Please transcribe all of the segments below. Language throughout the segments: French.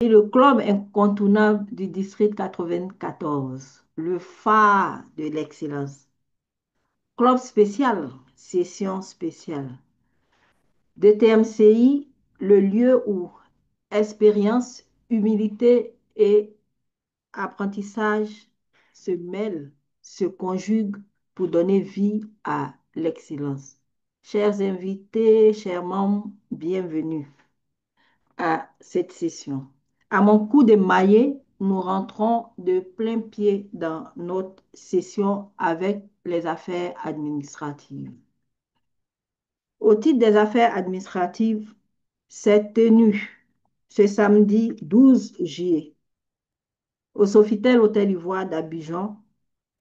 Et le club incontournable du district 94, le phare de l'excellence. Club spécial, session spéciale. DTMCI, le lieu où expérience, humilité et apprentissage se mêlent, se conjuguent pour donner vie à l'excellence. Chers invités, chers membres, bienvenue à cette session. À mon coup de maillet, nous rentrons de plein pied dans notre session avec les affaires administratives. Au titre des affaires administratives, s'est tenu ce samedi 12 juillet au Sofitel Hôtel Ivoire d'Abidjan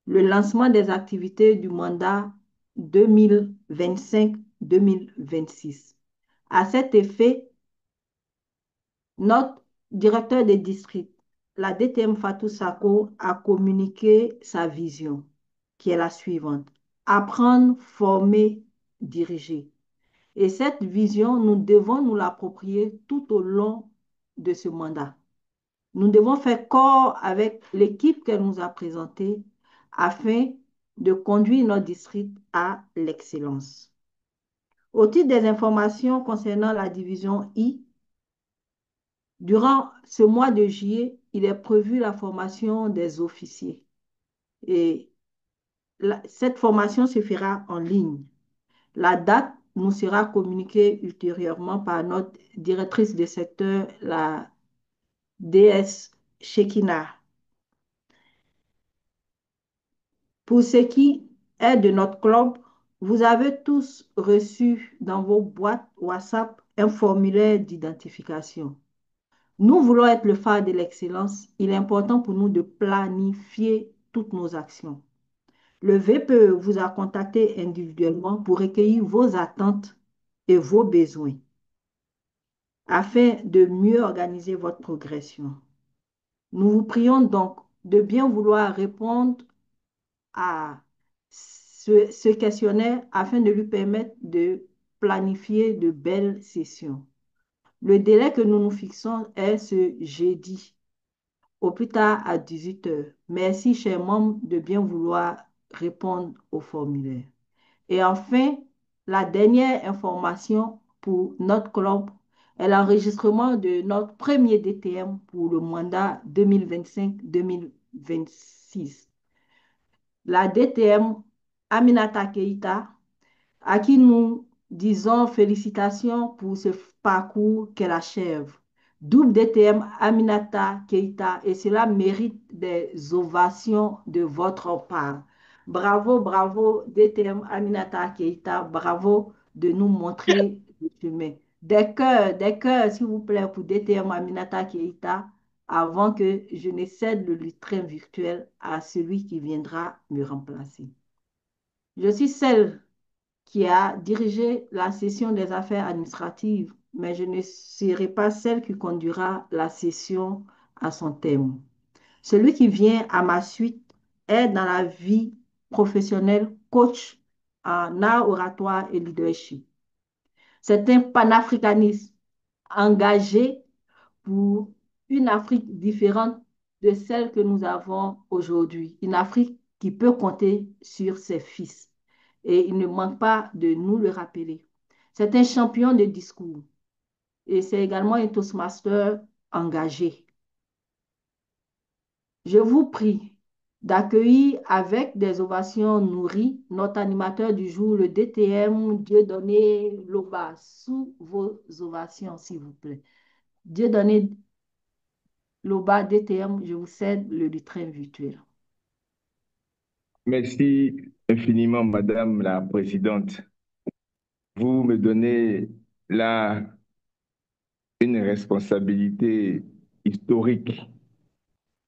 le lancement des activités du mandat 2025-2026. À cet effet, notre directeur des districts, la DTM Fatou Sako, a communiqué sa vision, qui est la suivante: apprendre, former, diriger. Et cette vision, nous devons nous l'approprier tout au long de ce mandat. Nous devons faire corps avec l'équipe qu'elle nous a présentée afin de conduire notre district à l'excellence. Au titre des informations concernant la division I, durant ce mois de juillet, il est prévu la formation des officiers. Et cette formation se fera en ligne. La date nous sera communiquée ultérieurement par notre directrice de secteur, la DS Shekina. Pour ce qui est de notre club, vous avez tous reçu dans vos boîtes WhatsApp un formulaire d'identification. Nous voulons être le phare de l'excellence. Il est important pour nous de planifier toutes nos actions. Le VPE vous a contacté individuellement pour recueillir vos attentes et vos besoins afin de mieux organiser votre progression. Nous vous prions donc de bien vouloir répondre à ce questionnaire afin de lui permettre de planifier de belles sessions. Le délai que nous nous fixons est ce jeudi, au plus tard à 18 heures. Merci, chers membres, de bien vouloir répondre au formulaire. Et enfin, la dernière information pour notre club est l'enregistrement de notre premier DTM pour le mandat 2025-2026. La DTM Aminata Keita, à qui nous disons félicitations pour ce parcours qu'elle achève. Double DTM Aminata Keita, et cela mérite des ovations de votre part. Bravo, bravo DTM Aminata Keita, bravo de nous montrer le chemin. Des cœurs, s'il vous plaît, pour DTM Aminata Keita, avant que je ne cède le lutrin virtuel à celui qui viendra me remplacer. Je suis celle qui a dirigé la session des affaires administratives, mais je ne serai pas celle qui conduira la session à son terme. Celui qui vient à ma suite est dans la vie professionnelle coach en art oratoire et leadership. C'est un panafricaniste engagé pour une Afrique différente de celle que nous avons aujourd'hui. Une Afrique qui peut compter sur ses fils. Et il ne manque pas de nous le rappeler. C'est un champion de discours et c'est également un Toastmaster engagé. Je vous prie d'accueillir avec des ovations nourries notre animateur du jour, le DTM Dieudonné Loba, sous vos ovations, s'il vous plaît. Dieudonné Loba, DTM, je vous cède le lutrin virtuel. Merci infiniment, Madame la Présidente. Vous me donnez là une responsabilité historique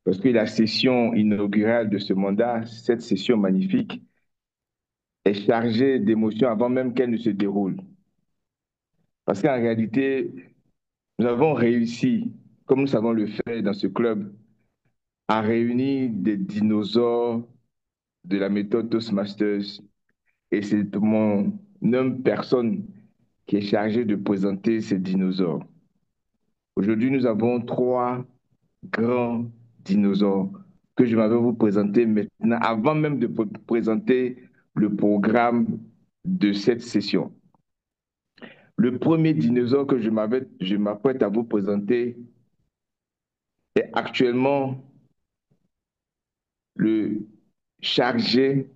parce que la session inaugurale de ce mandat, cette session magnifique, est chargée d'émotions avant même qu'elle ne se déroule. Parce qu'en réalité, nous avons réussi, comme nous savons le faire dans ce club, à réunir des dinosaures de la méthode Toastmasters. Et c'est mon homme personne qui est chargé de présenter ces dinosaures. Aujourd'hui, nous avons trois grands dinosaures que je m'avais vous présenter maintenant, avant même de présenter le programme de cette session. Le premier dinosaure que je m'apprête à vous présenter est actuellement le chargé.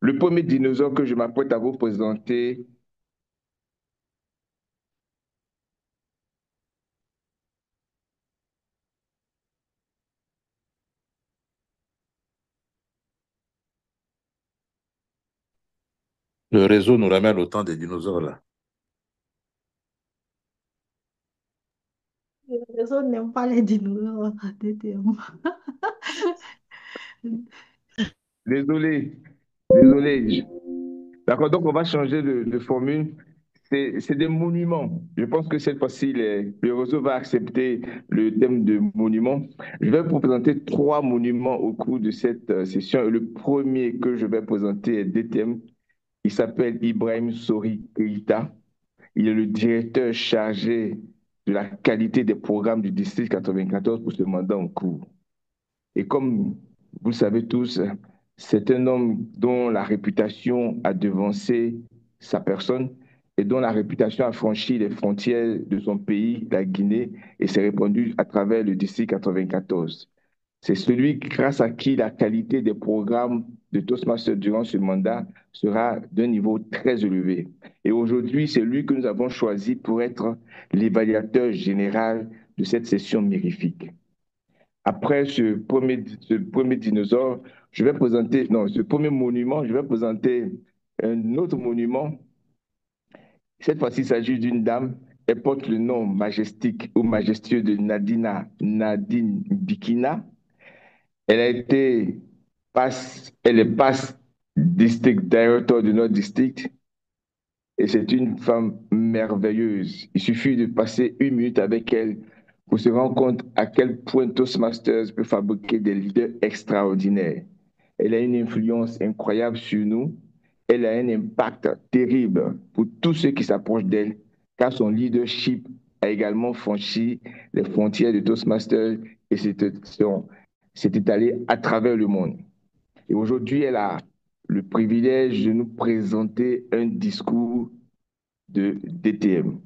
Le premier dinosaure que je m'apprête à vous présenter, Le réseau nous ramène au temps des dinosaures, là. Les autres n'aiment pas les dinosaures. DTM. désolé, désolé. D'accord, donc on va changer de formule. C'est des monuments. Je pense que cette fois-ci, le réseau va accepter le thème de monument. Je vais vous présenter trois monuments au cours de cette session. Et le premier que je vais présenter est DTM. Il s'appelle Ibrahim Sori Keïta. Il est le directeur chargé de la qualité des programmes du district 94 pour ce mandat en cours. Et comme vous le savez tous, c'est un homme dont la réputation a devancé sa personne et dont la réputation a franchi les frontières de son pays, la Guinée, et s'est répandue à travers le district 94. C'est celui grâce à qui la qualité des programmes de Toastmasters durant ce mandat sera d'un niveau très élevé. Et aujourd'hui, c'est lui que nous avons choisi pour être l'évaluateur général de cette session mirifique. Après ce premier dinosaure, je vais présenter, non, ce premier monument, je vais présenter un autre monument. Cette fois-ci, il s'agit d'une dame. Elle porte le nom majestique ou majestueux de Nadine Bikina. Elle a été elle est passe district director de notre district et c'est une femme merveilleuse. Il suffit de passer une minute avec elle pour se rendre compte à quel point Toastmasters peut fabriquer des leaders extraordinaires. Elle a une influence incroyable sur nous. Elle a un impact terrible pour tous ceux qui s'approchent d'elle, car son leadership a également franchi les frontières de Toastmasters et s'est étalé à travers le monde. Et aujourd'hui, elle a le privilège de nous présenter un discours de DTM.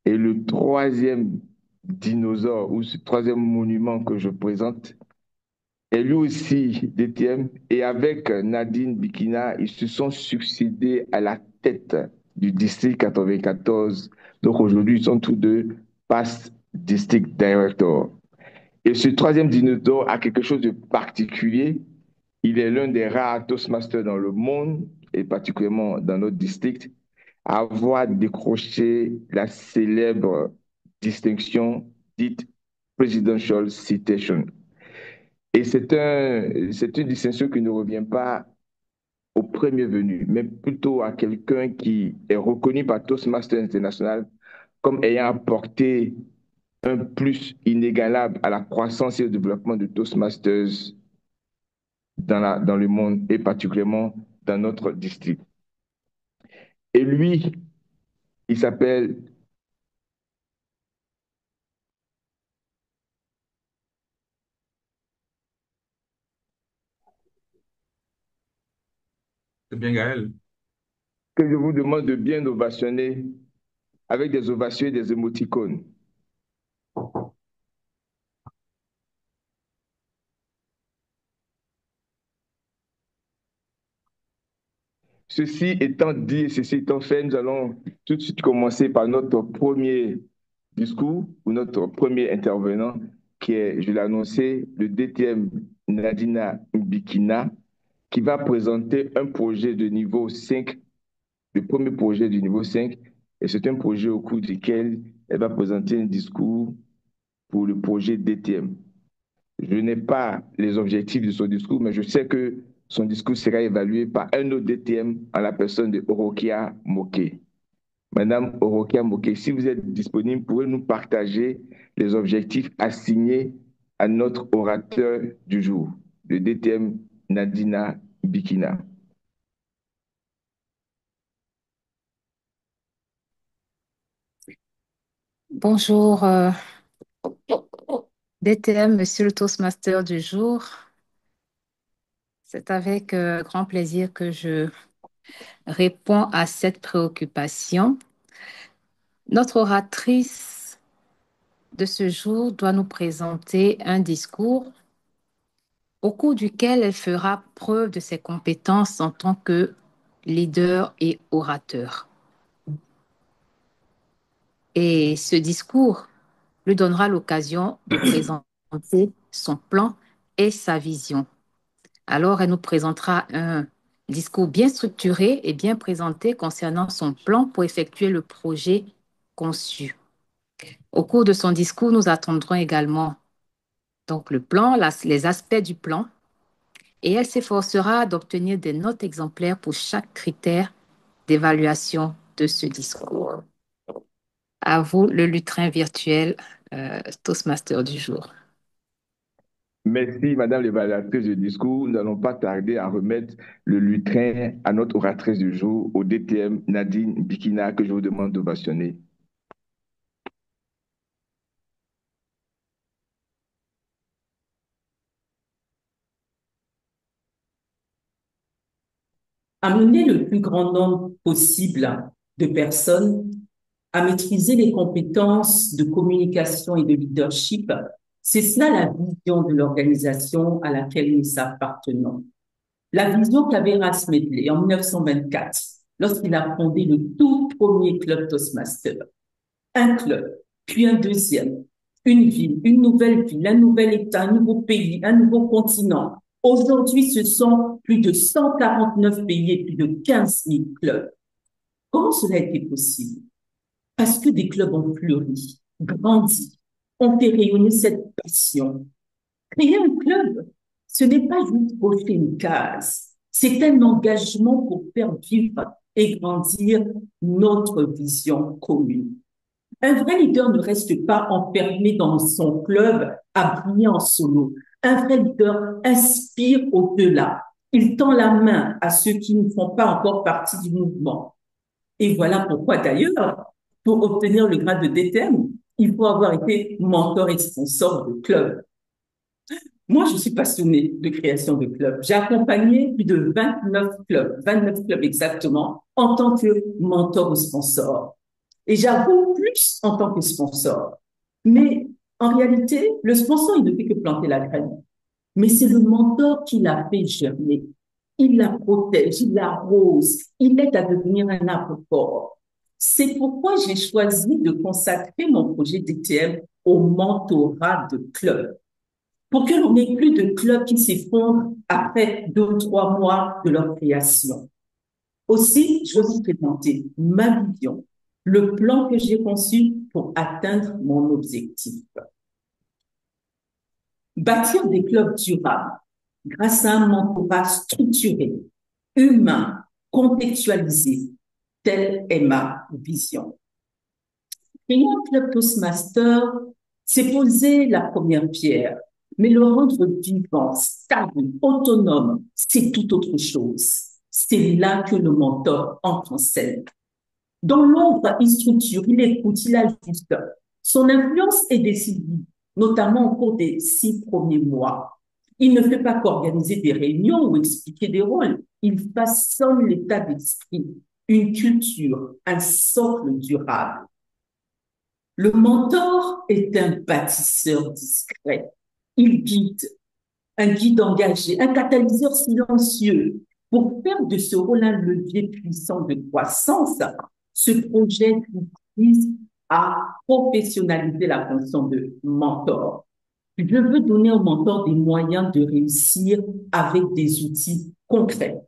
Et le troisième dinosaure ou ce troisième monument que je présente est lui aussi DTM. Et avec Nadine Bikina, ils se sont succédés à la tête du district 94. Donc aujourd'hui, ils sont tous deux past district director. Et ce troisième dinosaure a quelque chose de particulier. Il est l'un des rares Toastmasters dans le monde, et particulièrement dans notre district, à avoir décroché la célèbre distinction dite Presidential Citation. Et c'est une distinction qui ne revient pas au premier venu, mais plutôt à quelqu'un qui est reconnu par Toastmasters International comme ayant apporté un plus inégalable à la croissance et au développement de Toastmasters dans le monde et particulièrement dans notre district. Et lui, il s'appelle, C'est bien, Gaël. que je vous demande de bien ovationner avec des ovations et des émoticônes. Ceci étant dit et ceci étant fait, nous allons tout de suite commencer par notre premier discours ou notre premier intervenant qui est, je l'ai annoncé, le DTM Nadina Mbikina, qui va présenter un projet de niveau 5, le premier projet du niveau 5, et c'est un projet au cours duquel elle va présenter un discours pour le projet DTM. Je n'ai pas les objectifs de son discours, mais je sais que son discours sera évalué par un autre DTM en la personne de Orokia Moke. Madame Orokia Moke, si vous êtes disponible, pouvez nous partager les objectifs assignés à notre orateur du jour. de DTM Nadina Bikina. Bonjour, DTM, Monsieur le Toastmaster du jour. C'est avec grand plaisir que je réponds à cette préoccupation. Notre oratrice de ce jour doit nous présenter un discours au cours duquel elle fera preuve de ses compétences en tant que leader et orateur. Et ce discours lui donnera l'occasion de présenter son plan et sa vision. Alors, elle nous présentera un discours bien structuré et bien présenté concernant son plan pour effectuer le projet conçu. Au cours de son discours, nous attendrons également donc le plan, les aspects du plan, et elle s'efforcera d'obtenir des notes exemplaires pour chaque critère d'évaluation de ce discours. À vous, le lutrin virtuel Toastmaster du jour. Merci, Madame l'évaluatrice du discours. Nous n'allons pas tarder à remettre le lutrin à notre oratrice du jour, au DTM Nadine Bikina, que je vous demande d'ovationner. Amener le plus grand nombre possible de personnes à maîtriser les compétences de communication et de leadership, c'est cela la vision de l'organisation à laquelle nous appartenons. La vision qu'avait Ras Medley en 1924, lorsqu'il a fondé le tout premier club Toastmaster. Un club, puis un deuxième, une ville, une nouvelle ville, un nouvel État, un nouveau pays, un nouveau continent. Aujourd'hui, ce sont plus de 149 pays et plus de 15 000 clubs. Comment cela a été possible? Parce que des clubs ont fleuri, grandi, ont fait rayonner cette passion. Créer un club, ce n'est pas juste cocher une case, c'est un engagement pour faire vivre et grandir notre vision commune. Un vrai leader ne reste pas enfermé dans son club à briller en solo. Un vrai leader inspire au-delà. Il tend la main à ceux qui ne font pas encore partie du mouvement. Et voilà pourquoi d'ailleurs, pour obtenir le grade de DTM, il faut avoir été mentor et sponsor de club. Moi, je suis passionnée de création de clubs. J'ai accompagné plus de 29 clubs exactement, en tant que mentor ou sponsor. Et j'avoue plus en tant que sponsor. Mais en réalité, le sponsor, il ne fait que planter la graine. Mais c'est le mentor qui l'a fait germer. Il la protège, il l'arrose, il l'aide à devenir un arbre fort. C'est pourquoi j'ai choisi de consacrer mon projet DTM au mentorat de clubs, pour que l'on n'ait plus de clubs qui s'effondrent après 2 ou 3 mois de leur création. Aussi, je vais vous présenter ma vision, le plan que j'ai conçu pour atteindre mon objectif. Bâtir des clubs durables grâce à un mentorat structuré, humain, contextualisé, telle est ma vision. Créer un club Toastmaster, c'est poser la première pierre, mais le rendre vivant, stable, autonome, c'est tout autre chose. C'est là que le mentor entre en scène. Dans l'ombre, il structure, il écoute, il ajuste. Son influence est décisive, notamment au cours des 6 premiers mois. Il ne fait pas qu'organiser des réunions ou expliquer des rôles. Il façonne l'état d'esprit, une culture, un socle durable. Le mentor est un bâtisseur discret. Il guide, un guide engagé, un catalyseur silencieux. Pour faire de ce rôle un levier puissant de croissance, ce projet vise à professionnaliser la fonction de mentor. Je veux donner au mentor des moyens de réussir avec des outils concrets,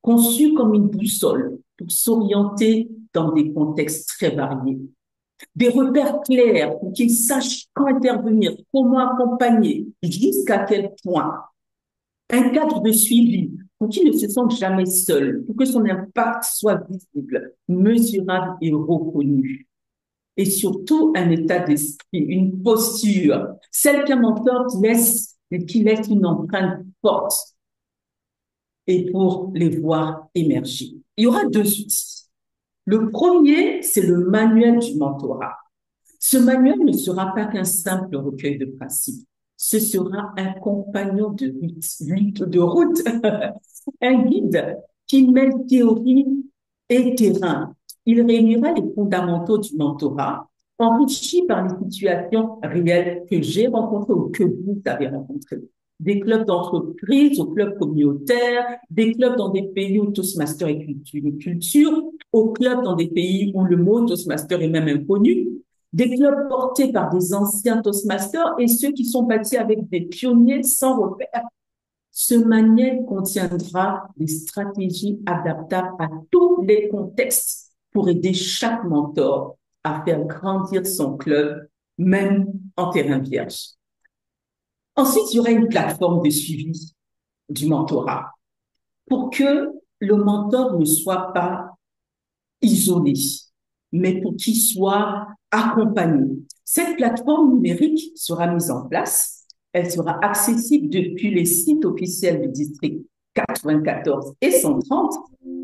conçus comme une boussole pour s'orienter dans des contextes très variés. Des repères clairs pour qu'il sache quand intervenir, comment accompagner, jusqu'à quel point. Un cadre de suivi pour qu'il ne se sente jamais seul, pour que son impact soit visible, mesurable et reconnu. Et surtout, un état d'esprit, une posture, celle qu'un mentor qui laisse une empreinte fortes et pour les voir émerger. Il y aura deux outils. Le premier, c'est le manuel du mentorat. Ce manuel ne sera pas qu'un simple recueil de principes. Ce sera un compagnon de route, un guide qui mêle théorie et terrain. Il réunira les fondamentaux du mentorat, enrichis par les situations réelles que j'ai rencontrées ou que vous avez rencontrées. Des clubs d'entreprise aux clubs communautaires, des clubs dans des pays où Toastmaster est une culture, aux clubs dans des pays où le mot Toastmaster est même inconnu, des clubs portés par des anciens Toastmasters et ceux qui sont bâtis avec des pionniers sans repère. Ce manuel contiendra des stratégies adaptables à tous les contextes pour aider chaque mentor à faire grandir son club, même en terrain vierge. Ensuite, il y aura une plateforme de suivi du mentorat pour que le mentor ne soit pas isolé, mais pour qu'il soit accompagné. Cette plateforme numérique sera mise en place. Elle sera accessible depuis les sites officiels du district 94 et 130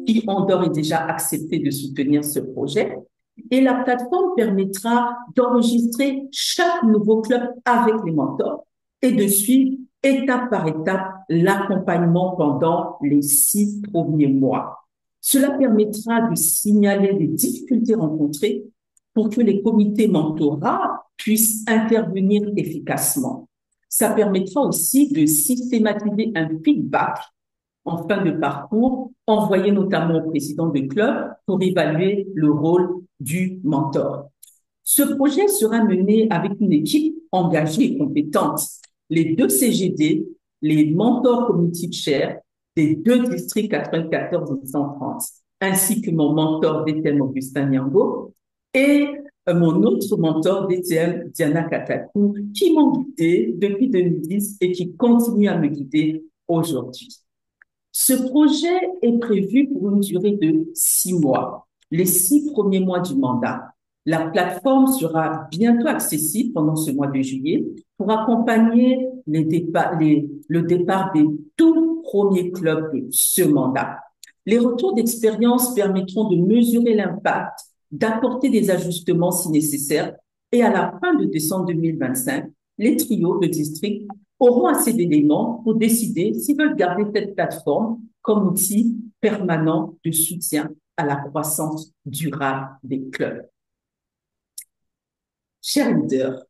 qui ont d'ores et déjà accepté de soutenir ce projet. Et la plateforme permettra d'enregistrer chaque nouveau club avec les mentors et de suivre étape par étape l'accompagnement pendant les 6 premiers mois. Cela permettra de signaler les difficultés rencontrées pour que les comités mentorat puissent intervenir efficacement. Ça permettra aussi de systématiser un feedback en fin de parcours, envoyé notamment au président de club pour évaluer le rôle du mentor. Ce projet sera mené avec une équipe engagée et compétente. Les 2 CGD, les mentors community chairs des 2 districts 94 et 130, ainsi que mon mentor DTM Augustin Niango et mon autre mentor DTM Diana Katakou, qui m'ont guidé depuis 2010 et qui continuent à me guider aujourd'hui. Ce projet est prévu pour une durée de 6 mois, les 6 premiers mois du mandat. La plateforme sera bientôt accessible pendant ce mois de juillet pour accompagner le départ des tout premiers clubs de ce mandat. Les retours d'expérience permettront de mesurer l'impact, d'apporter des ajustements si nécessaire et à la fin de décembre 2025, les trios de district auront assez d'éléments pour décider s'ils veulent garder cette plateforme comme outil permanent de soutien à la croissance durable des clubs. Chers leaders,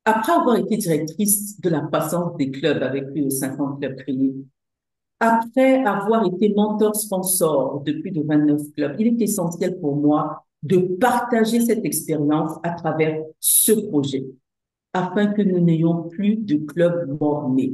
après avoir été directrice de la croissance des clubs avec plus de 50 clubs créés, après avoir été mentor sponsor de plus de 29 clubs, il est essentiel pour moi de partager cette expérience à travers ce projet, afin que nous n'ayons plus de clubs mort-nés.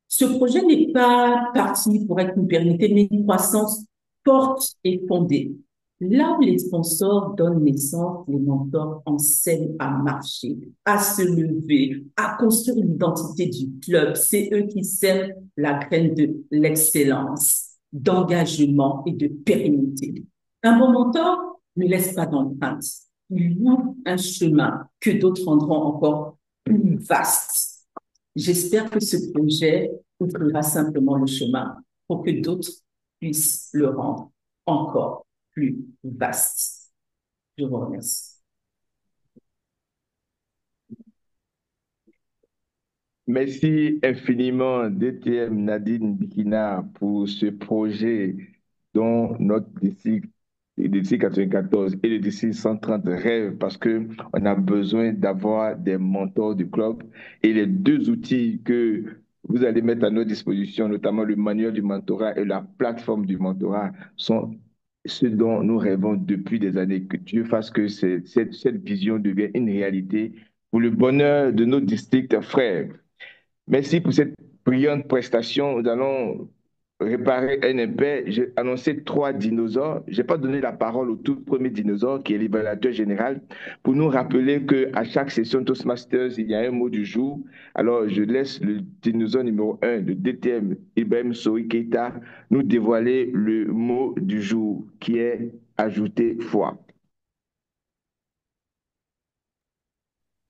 Ce projet n'est pas parti pour être une pérennité, mais une croissance forte et fondée. Là où les sponsors donnent naissance, les mentors enseignent à marcher, à se lever, à construire l'identité du club. C'est eux qui sèment la graine de l'excellence, d'engagement et de pérennité. Un bon mentor ne laisse pas d'empreinte. Il ouvre un chemin que d'autres rendront encore plus vaste. J'espère que ce projet ouvrira simplement le chemin pour que d'autres puissent le rendre encore plus vaste. Je vous remercie. Merci infiniment DTM Nadine Bikina pour ce projet dont notre district, le district 94 et le district 130 rêvent parce que on a besoin d'avoir des mentors du club et les 2 outils que vous allez mettre à notre disposition, notamment le manuel du mentorat et la plateforme du mentorat, sont ce dont nous rêvons depuis des années. Que Dieu fasse que cette vision devienne une réalité pour le bonheur de nos districts frères. Merci pour cette brillante prestation. Nous allons réparer un impair. J'ai annoncé 3 dinosaures. Je n'ai pas donné la parole au tout premier dinosaure, qui est l'évaluateur général, pour nous rappeler qu'à chaque session Toastmasters, il y a un mot du jour. Alors, je laisse le dinosaure numéro 1, le DTM, Ibrahim Souri Keita, nous dévoiler le mot du jour, qui est ajouter foi.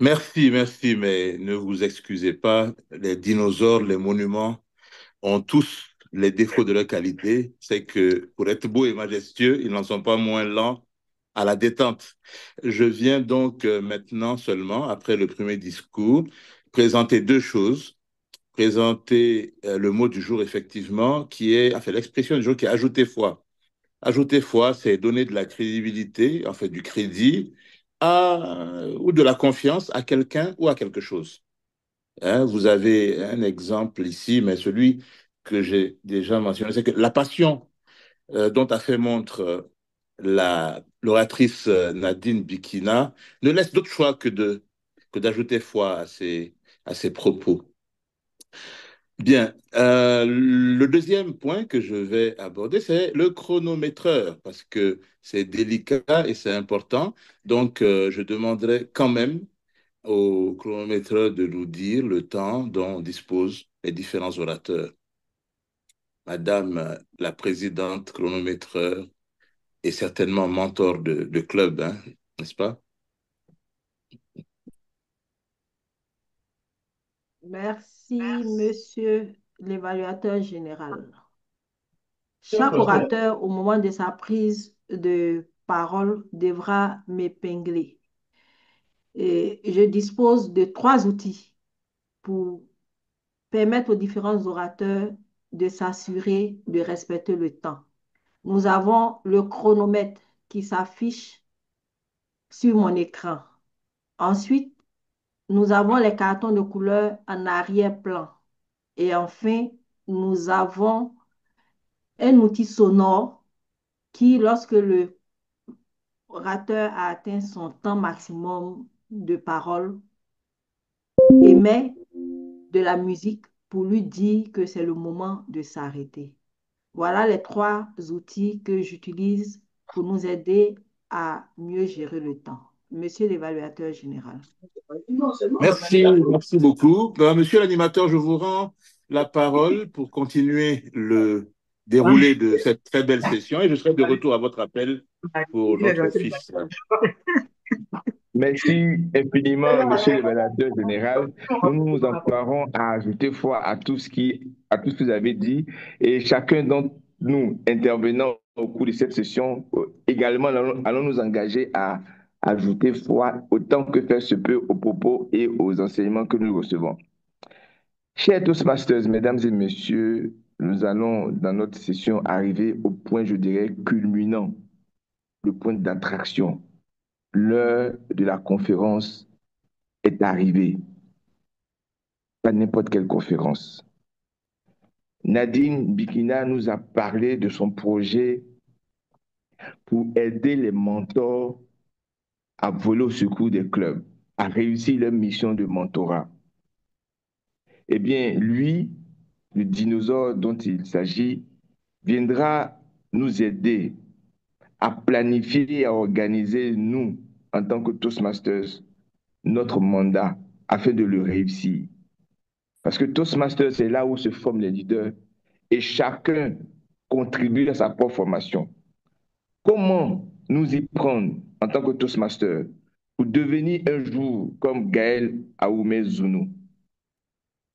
Merci, merci, mais ne vous excusez pas. Les dinosaures, les monuments ont tous les défauts de leur qualité. C'est que pour être beaux et majestueux, ils n'en sont pas moins lents à la détente. Je viens donc maintenant seulement, après le premier discours, présenter deux choses. Présenter le mot du jour, effectivement, qui est, enfin, l'expression du jour qui est ajouter foi. Ajouter foi, c'est donner de la crédibilité, en fait, du crédit ou de la confiance à quelqu'un ou à quelque chose. Hein, vous avez un exemple ici, mais celui que j'ai déjà mentionné, c'est que la passion dont a fait montre l'oratrice Nadine Bikina ne laisse d'autre choix que d'ajouter foi à ses propos. Bien, le deuxième point que je vais aborder, c'est le chronométreur, parce que c'est délicat et c'est important. Donc, je demanderai quand même au chronométreur de nous dire le temps dont disposent les différents orateurs. Madame la présidente chronométreur est certainement mentor de club, hein, n'est-ce pas? Merci, monsieur l'évaluateur général. Chaque orateur, au moment de sa prise de parole, devra m'épingler. Et je dispose de 3 outils pour permettre aux différents orateurs de s'assurer de respecter le temps. Nous avons le chronomètre qui s'affiche sur mon écran. Ensuite, nous avons les cartons de couleur en arrière-plan. Et enfin, nous avons un outil sonore qui, lorsque le orateur a atteint son temps maximum de parole, émet de la musique pour lui dire que c'est le moment de s'arrêter. Voilà les 3 outils que j'utilise pour nous aider à mieux gérer le temps. Monsieur l'évaluateur général. Merci, merci beaucoup. Monsieur l'animateur, je vous rends la parole pour continuer le déroulé de cette très belle session et je serai de retour à votre appel pour notre fils. Merci infiniment, monsieur le rédacteur général. Nous nous emploierons à ajouter foi à tout ce que vous avez dit et chacun d'entre nous intervenant au cours de cette session, également allons nous engager à ajouter foi autant que faire se peut aux propos et aux enseignements que nous recevons. Chers Toastmasters, mesdames et messieurs, nous allons dans notre session arriver au point, je dirais, culminant, le point d'attraction. L'heure de la conférence est arrivée. Pas n'importe quelle conférence. Nadine Bikina nous a parlé de son projet pour aider les mentors à voler au secours des clubs, à réussir leur mission de mentorat. Eh bien, lui, le dinosaure dont il s'agit, viendra nous aider à planifier et à organiser, nous, en tant que Toastmasters, notre mandat afin de le réussir. Parce que Toastmasters, c'est là où se forment les leaders et chacun contribue à sa propre formation. Comment nous y prendre en tant que Toastmaster pour devenir un jour comme Gaël Aoumé Zounou,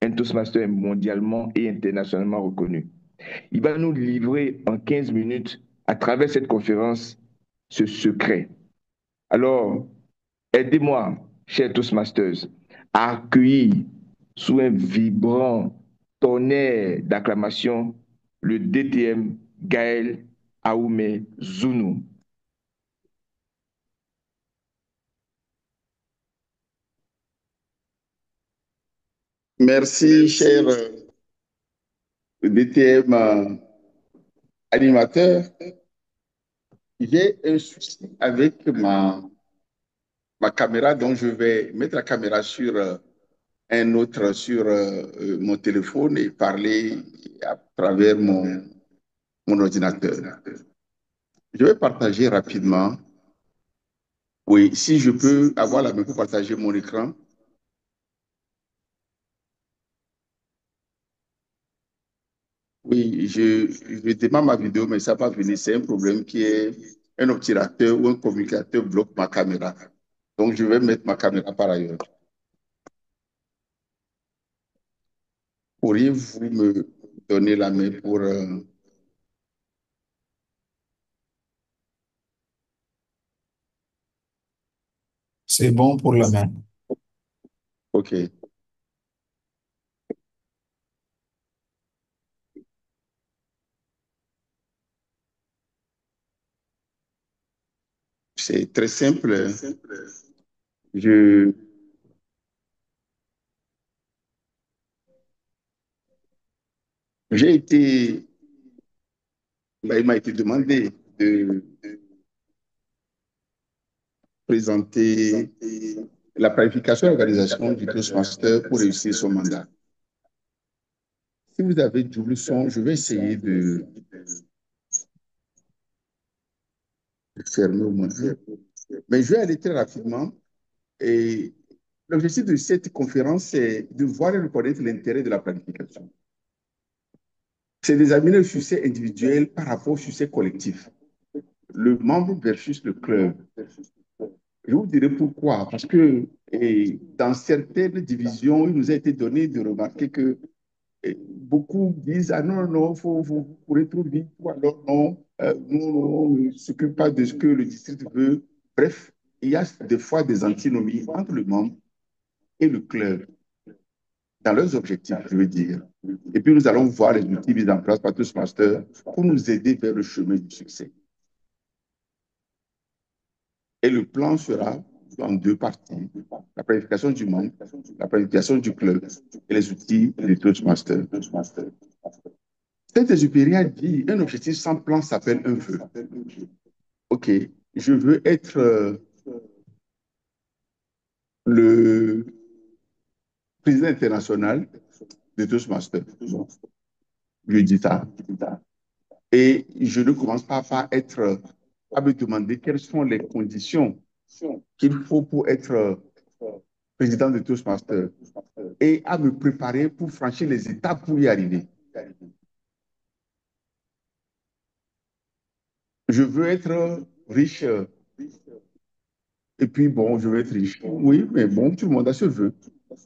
un Toastmaster mondialement et internationalement reconnu? Il va nous livrer en 15 minutes à travers cette conférence ce secret. Alors, aidez-moi, chers Toastmasters, à accueillir sous un vibrant tonnerre d'acclamation le DTM Gaël Aoumé Zounou. Merci, cher DTM animateur. J'ai un souci avec ma caméra, donc je vais mettre la caméra sur un autre, sur mon téléphone et parler à travers mon ordinateur. Je vais partager rapidement. Oui, si je peux avoir la main pour partager mon écran. Oui, je démarre ma vidéo, mais ça va venir. C'est un problème qui est un obturateur ou un communicateur bloque ma caméra. Donc, je vais mettre ma caméra par ailleurs. Pourriez-vous me donner la main pour... C'est bon pour la main. OK. C'est très simple. Je, j'ai été... il m'a été demandé de présenter la planification et l'organisation du Toastmaster pour réussir son mandat. Si vous avez du leçon, je vais essayer de fermer au moins. Mais je vais aller très rapidement. Et l'objectif de cette conférence, c'est de voir et reconnaître l'intérêt de la planification. C'est d'examiner le succès individuel par rapport au succès collectif. Le membre versus le club. Je vous dirai pourquoi. Parce que dans certaines divisions, il nous a été donné de remarquer que beaucoup disent, ah non, non, vous pourrez trop vite, ou alors non, nous, on ne s'occupe pas de ce que le district veut. Bref, il y a des fois des antinomies entre le membre et le club, dans leurs objectifs, je veux dire. Et puis, nous allons voir les outils mis en place par Toastmasters pour nous aider vers le chemin du succès. Et le plan sera en deux parties, la planification du membre, la planification du club et les outils de Toastmasters. Saint-Exupéry a dit, un objectif sans plan s'appelle un vœu. OK, je veux être le président international de Toastmasters. Je dis ça. Et je ne commence pas par être, à me demander quelles sont les conditions qu'il faut pour être président de Toastmasters et à me préparer pour franchir les étapes pour y arriver. Je veux être riche et puis bon, je veux être riche. Oui, mais bon, tout le monde a ce vœu.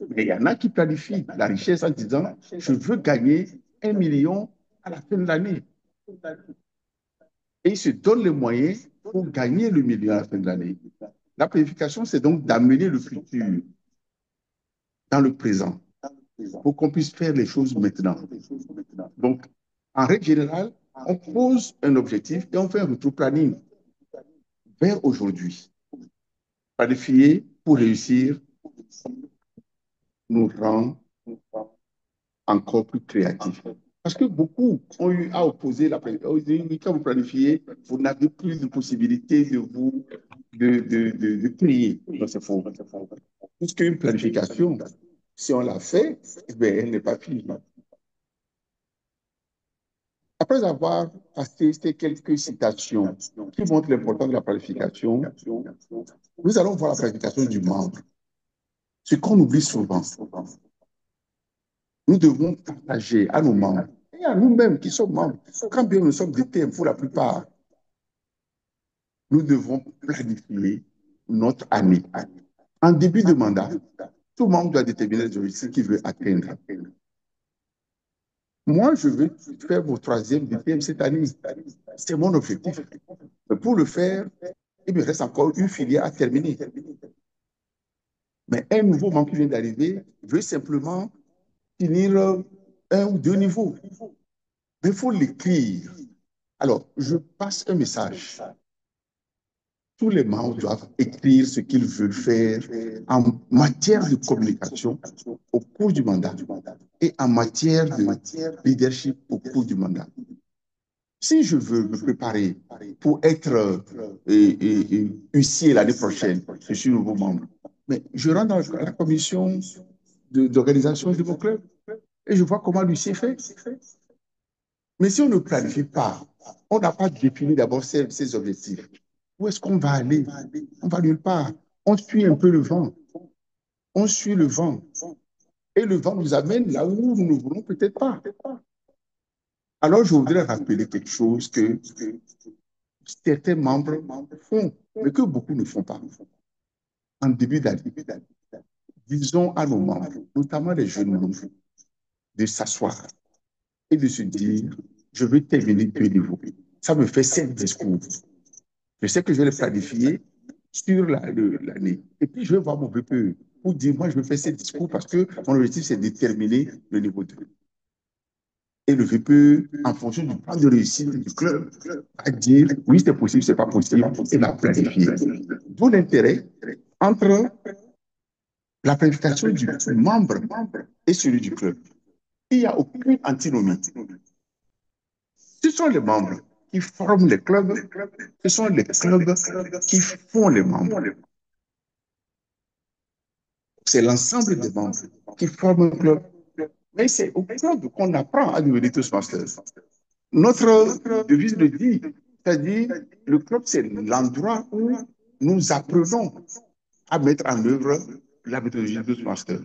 Mais il y en a qui planifient la richesse en disant, je veux gagner 1 million à la fin de l'année. Et ils se donnent les moyens pour gagner le million à la fin de l'année. La planification, c'est donc d'amener le futur dans le présent pour qu'on puisse faire les choses maintenant. Donc, en règle générale, on pose un objectif et on fait un retour planning vers aujourd'hui. Planifier pour réussir nous rend encore plus créatifs. Parce que beaucoup ont eu à opposer la planification. Quand vous planifiez, vous n'avez plus de possibilité de créer. C'est faux. Puisqu'une planification, si on l'a fait, elle n'est pas finie. Après avoir passé ces quelques citations qui montrent l'importance de la planification, nous allons voir la planification du membre. Ce qu'on oublie souvent, nous devons partager à nos membres et à nous-mêmes qui sommes membres, quand bien nous sommes des thèmes pour la plupart, nous devons planifier notre année. En début de mandat, tout membre doit déterminer les objectifs qu'il veut atteindre. Moi, je veux faire mon 3e DTM cette année. C'est mon objectif. Mais pour le faire, il me reste encore une filière à terminer. Mais un nouveau membre qui vient d'arriver veut simplement finir 1 ou 2 niveaux. Mais il faut l'écrire. Alors, je passe un message. Tous les membres doivent écrire ce qu'ils veulent faire en matière de communication au cours du mandat et en matière de leadership au cours du mandat. Si je veux me préparer pour être huissier l'année prochaine, je suis nouveau membre, mais je rentre dans la commission d'organisation de mon club et je vois comment l'huissier fait. Mais si on ne planifie pas, on n'a pas défini d'abord ses objectifs. Où est-ce qu'on va aller? On va nulle part. On suit un peu le vent. On suit le vent. Et le vent nous amène là où nous ne voulons peut-être pas. Alors, je voudrais rappeler quelque chose que certains membres font, mais que beaucoup ne font pas. En début d'année, disons à nos membres, notamment les jeunes membres, de s'asseoir et de se dire, je veux terminer 2 niveaux. Ça me fait 5 discours. Je sais que je vais les planifier sur l'année. Et puis, je vais voir mon VPE pour dire, moi, je veux faire 7 discours parce que mon objectif, c'est de terminer le niveau 2. Et le VPE, en fonction du plan de réussite du club, va dire, oui, c'est possible, c'est pas possible, et va planifier. D'où l'intérêt entre la planification du membre et celui du club. Il n'y a aucune antinomie. Ce sont les membres qui forment les clubs, ce sont les clubs qui font les membres. C'est l'ensemble des membres qui forment un club. Mais c'est au club qu'on apprend à devenir Toastmaster. Notre devise le dit, c'est-à-dire le club, c'est l'endroit où nous apprenons à mettre en œuvre la méthodologie de Toastmaster.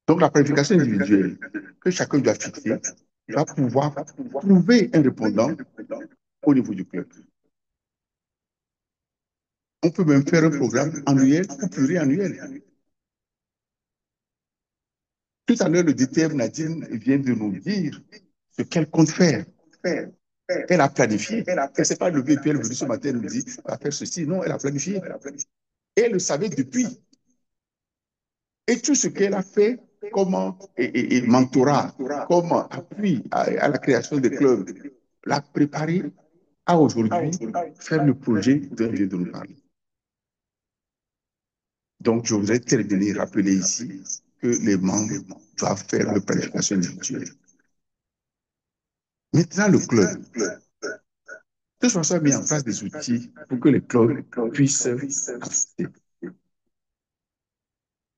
Donc la planification individuelle que chacun doit fixer va pouvoir trouver un répondant au niveau du club. On peut même faire un programme annuel ou pluriannuel. Tout à l'heure, le DTM Nadine vient de nous dire ce qu'elle compte faire. Elle a planifié. Elle ne s'est pas levée, puis elle est venue ce matin et nous dit, elle va faire ceci. Non, elle a planifié. Et elle le savait depuis. Et tout ce qu'elle a fait comme mentorat, comme appui à la création des clubs, l'a préparé à aujourd'hui faire le projet dont je viens de nous parler. Donc, je voudrais terminer, rappeler ici que les membres doivent faire leur planification individuelle. Maintenant, le club. Que ce soit mis en place des outils pour que les clubs puissent assister.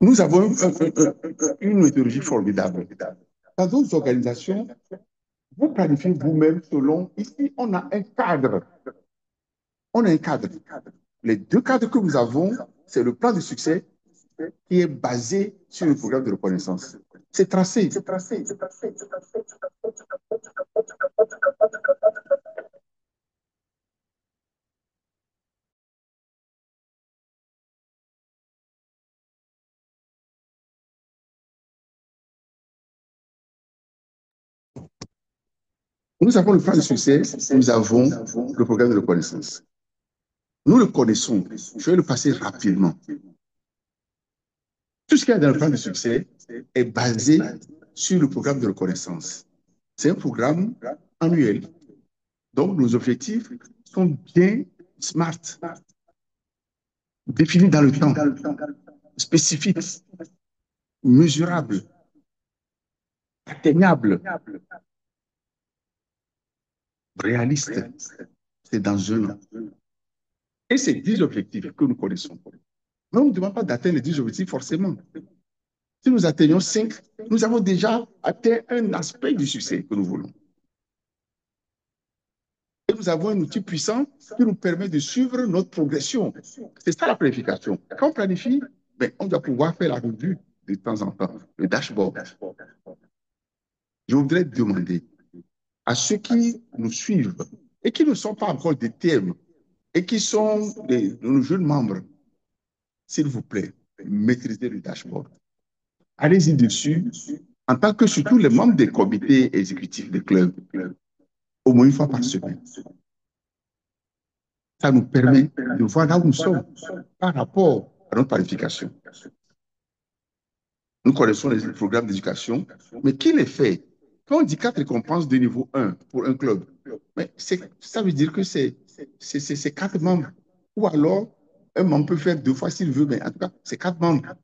Nous avons une méthodologie formidable. Dans d'autres organisations, vous planifiez vous-même selon, ici, on a un cadre. On a un cadre. Les 2 cadres que nous avons, c'est le plan de succès qui est basé sur le programme de reconnaissance. C'est tracé. Nous avons le plan de succès, nous avons le programme de reconnaissance. Nous le connaissons. Je vais le passer rapidement. Tout ce qu'il y a dans le plan de succès est basé sur le programme de reconnaissance. C'est un programme annuel. Donc, nos objectifs sont bien smart, définis dans le temps, spécifiques, mesurables, atteignables, réalistes. C'est dans un an. Et ces 10 objectifs que nous connaissons. Mais on ne demande pas d'atteindre les 10 objectifs forcément. Si nous atteignons 5, nous avons déjà atteint un aspect du succès que nous voulons. Et nous avons un outil puissant qui nous permet de suivre notre progression. C'est ça la planification. Quand on planifie, ben, on doit pouvoir faire la revue de temps en temps, le dashboard. Je voudrais demander à ceux qui nous suivent et qui ne sont pas encore des TM et qui sont nos jeunes membres, s'il vous plaît, maîtrisez le dashboard. Allez-y dessus, en tant que surtout les membres des comités exécutifs des clubs, au moins 1 fois par semaine. Ça nous permet de voir là où nous sommes par rapport à notre planification. Nous connaissons les programmes d'éducation, mais qui les fait? Quand on dit 4 récompenses de niveau 1 pour un club, mais ça veut dire que c'est 4 membres. Ou alors, un membre peut faire 2 fois s'il veut, mais en tout cas, c'est 4 membres.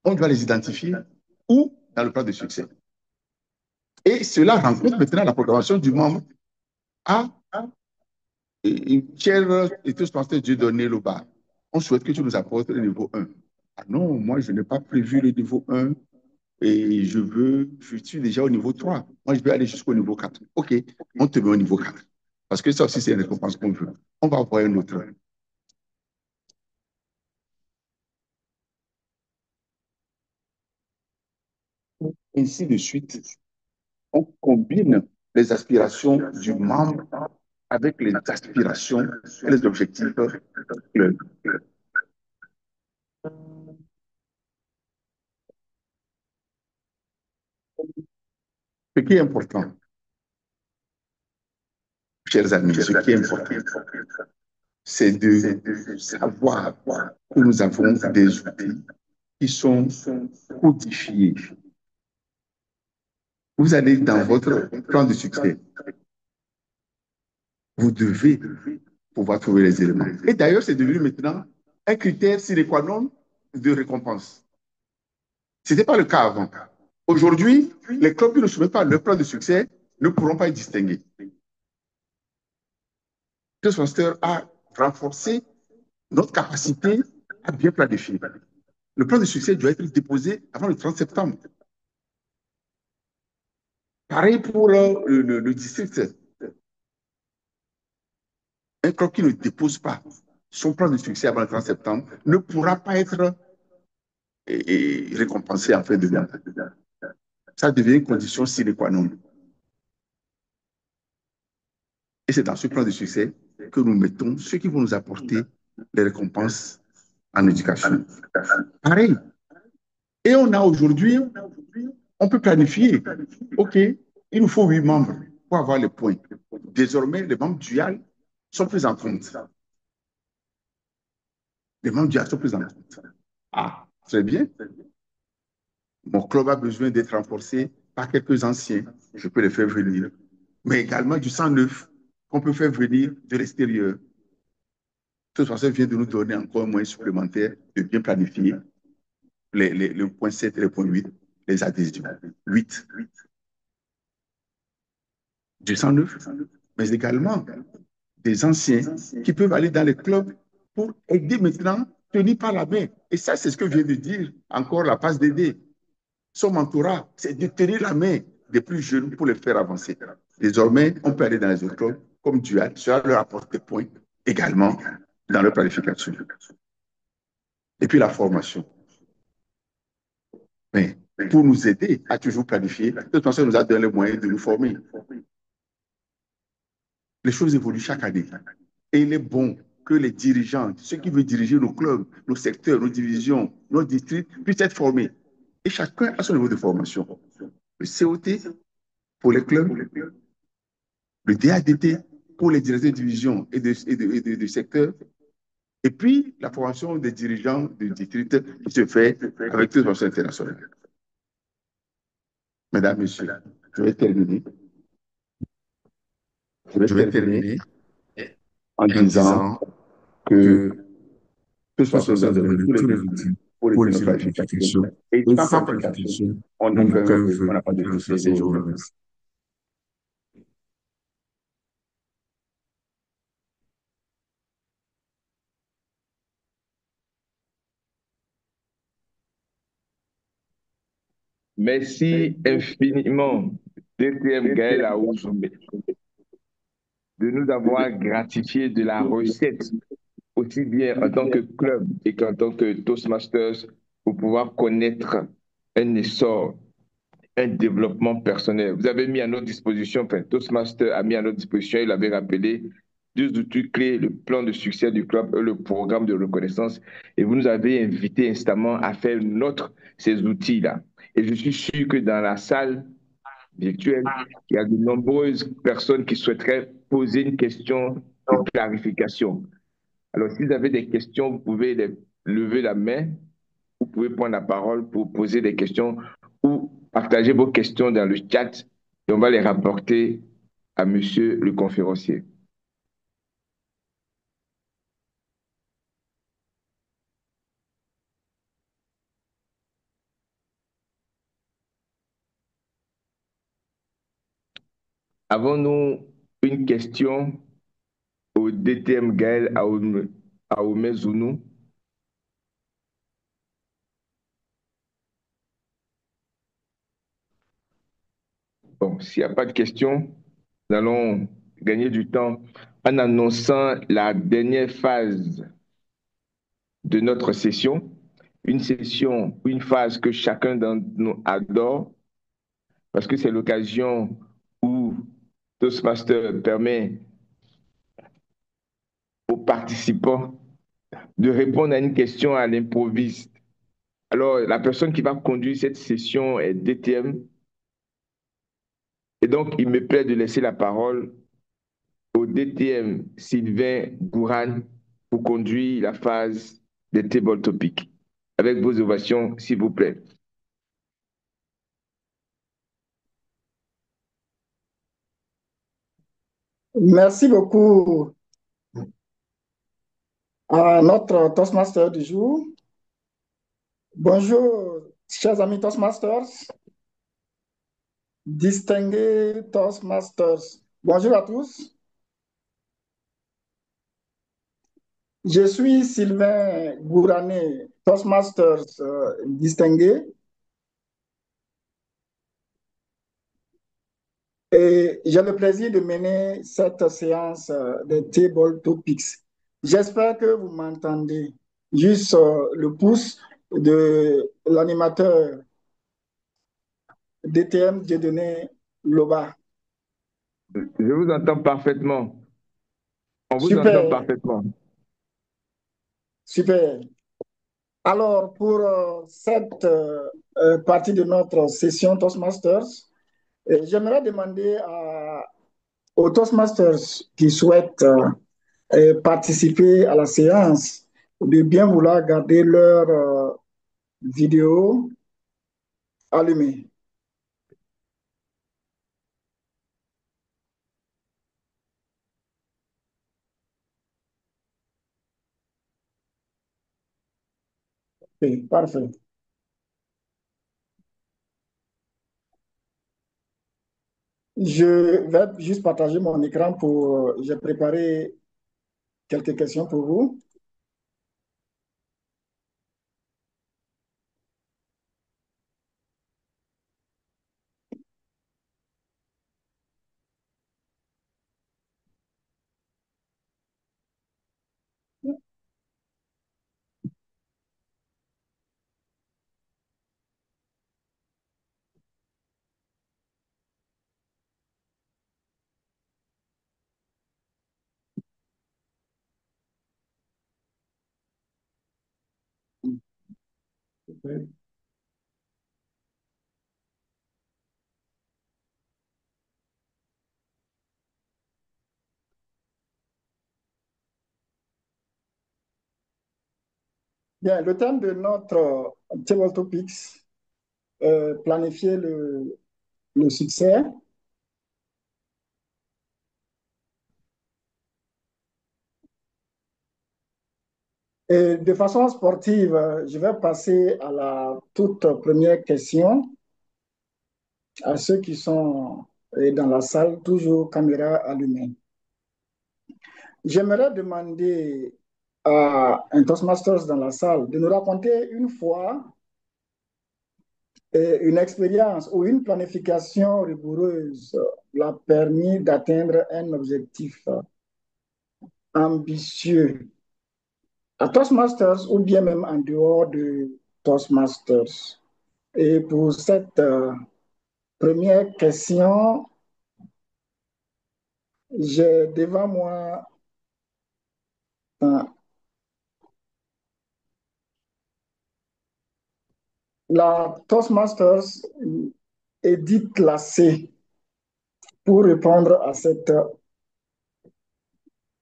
On doit les identifier ou dans le plan de succès. Et cela rencontre maintenant la programmation du membre à cher et tout ce Dieu donné le bas. On souhaite que tu nous apportes le niveau 1. Ah non, moi, je n'ai pas prévu le niveau 1 et je suis déjà au niveau 3. Moi, je vais aller jusqu'au niveau 4. OK, on te met au niveau 4. Parce que ça aussi, c'est une récompense qu'on veut. On va avoir un autre. Ainsi de suite, on combine les aspirations du membre avec les aspirations et les objectifs du club. Ce qui est important, chers amis, ce qui est important, c'est de savoir que nous avons des outils qui sont codifiés. Vous allez dans votre plan de succès, vous devez pouvoir trouver les éléments. Et d'ailleurs, c'est devenu maintenant un critère sine qua non de récompense. Ce n'était pas le cas avant. Aujourd'hui, les clubs qui ne soumettent pas leur plan de succès ne pourront pas être distingués. Toastmaster a renforcé notre capacité à bien planifier. Le plan de succès doit être déposé avant le 30 septembre. Pareil pour le district. Un club qui ne dépose pas son plan de succès avant le 30 septembre ne pourra pas être récompensé en fin de mois. Ça devient une condition sine qua non. Et c'est dans ce plan de succès que nous mettons ceux qui vont nous apporter les récompenses en éducation. Pareil. Et on a aujourd'hui, on peut planifier. OK, il nous faut 8 membres pour avoir les points. Désormais, les membres dual sont pris en compte. Les membres dual sont pris en compte. Ah, très bien. Mon club a besoin d'être renforcé par quelques anciens. Je peux les faire venir. Mais également du sang neuf qu'on peut faire venir de l'extérieur. Toute façon, vient de nous donner encore un moyen supplémentaire de bien planifier le point 7 et le point 8, les adhésions. 8 du sang neuf, mais également des anciens qui peuvent aller dans les clubs pour aider maintenant, tenir par la main. Et ça, c'est ce que vient de dire encore la passe d'aider. Son mentorat, c'est de tenir la main des plus jeunes pour les faire avancer. Désormais, on peut aller dans les autres clubs comme dual, cela leur apporte des points également dans leur planification. Et puis la formation. Mais pour nous aider à toujours planifier, de toute façon, nous a donné les moyens de nous former. Les choses évoluent chaque année. Et il est bon que les dirigeants, ceux qui veulent diriger nos clubs, nos secteurs, nos divisions, nos districts, puissent être formés. Et chacun a son niveau de formation. Le COT pour les clubs, le DADT pour les directeurs de division et de secteurs, et puis la formation des dirigeants du district qui se fait avec toute façon internationale. Mesdames, Messieurs, je vais terminer. Je vais terminer en disant que tous Tous façon, nous nous avons avons donné donné tous les tous les outils outils pour pour réussir nos réussir la planifications. planification. Et Et sans sans planification, planification, on n'a on n'a aucun aucun vœu, vœu. on n'a pas de Je succès. sais, Et je je vous vous remercie. remercie. Merci infiniment, DTM Gaël Aouzoumbé, de nous avoir gratifié de la recette, aussi bien en tant que club et qu'en tant que Toastmasters, pour pouvoir connaître un essor, un développement personnel. Vous avez mis à notre disposition, enfin, Toastmaster a mis à notre disposition, il avait rappelé, deux outils clés, le plan de succès du club et le programme de reconnaissance. Et vous nous avez invité instamment à faire notre, ces outils-là. Et je suis sûr que dans la salle virtuelle, il y a de nombreuses personnes qui souhaiteraient poser une question de clarification. Alors, si vous avez des questions, vous pouvez lever la main, vous pouvez prendre la parole pour poser des questions ou partager vos questions dans le chat et on va les rapporter à monsieur le conférencier. Avons-nous une question au DTM Gaël Aoumé Zounou? Bon, s'il n'y a pas de questions, nous allons gagner du temps en annonçant la dernière phase de notre session. Une session, une phase que chacun d'entre nous adore parce que c'est l'occasion où Toastmaster permet aux participants de répondre à une question à l'improviste. Alors, la personne qui va conduire cette session est DTM. Et donc, il me plaît de laisser la parole au DTM Sylvain Gouran pour conduire la phase des table topics. Avec vos ovations, s'il vous plaît. Merci beaucoup à notre Toastmaster du jour. Bonjour, chers amis Toastmasters, distingués Toastmasters. Bonjour à tous. Je suis Sylvain Gourané, Toastmasters distingué, et j'ai le plaisir de mener cette séance de Table Topics. J'espère que vous m'entendez. Juste le pouce de l'animateur DTM Dieudonné Loba. Je vous entends parfaitement. On vous entend Super, parfaitement. super. Alors, pour cette partie de notre session Toastmasters, j'aimerais demander aux Toastmasters qui souhaitent participer à la séance de bien vouloir garder leur vidéo allumée. Ok, parfait. Je vais juste partager mon écran pour... j'ai préparé quelques questions pour vous. Bien, le thème de notre Table Topics, planifier le succès. Et de façon sportive, je vais passer à la toute première question à ceux qui sont dans la salle, toujours caméra allumée. J'aimerais demander à un Toastmasters dans la salle de nous raconter une fois une expérience ou une planification rigoureuse l'a permis d'atteindre un objectif ambitieux à Toastmasters ou bien même en dehors de Toastmasters. Et pour cette première question, j'ai devant moi la Toastmasters Edith Lassé pour répondre à cette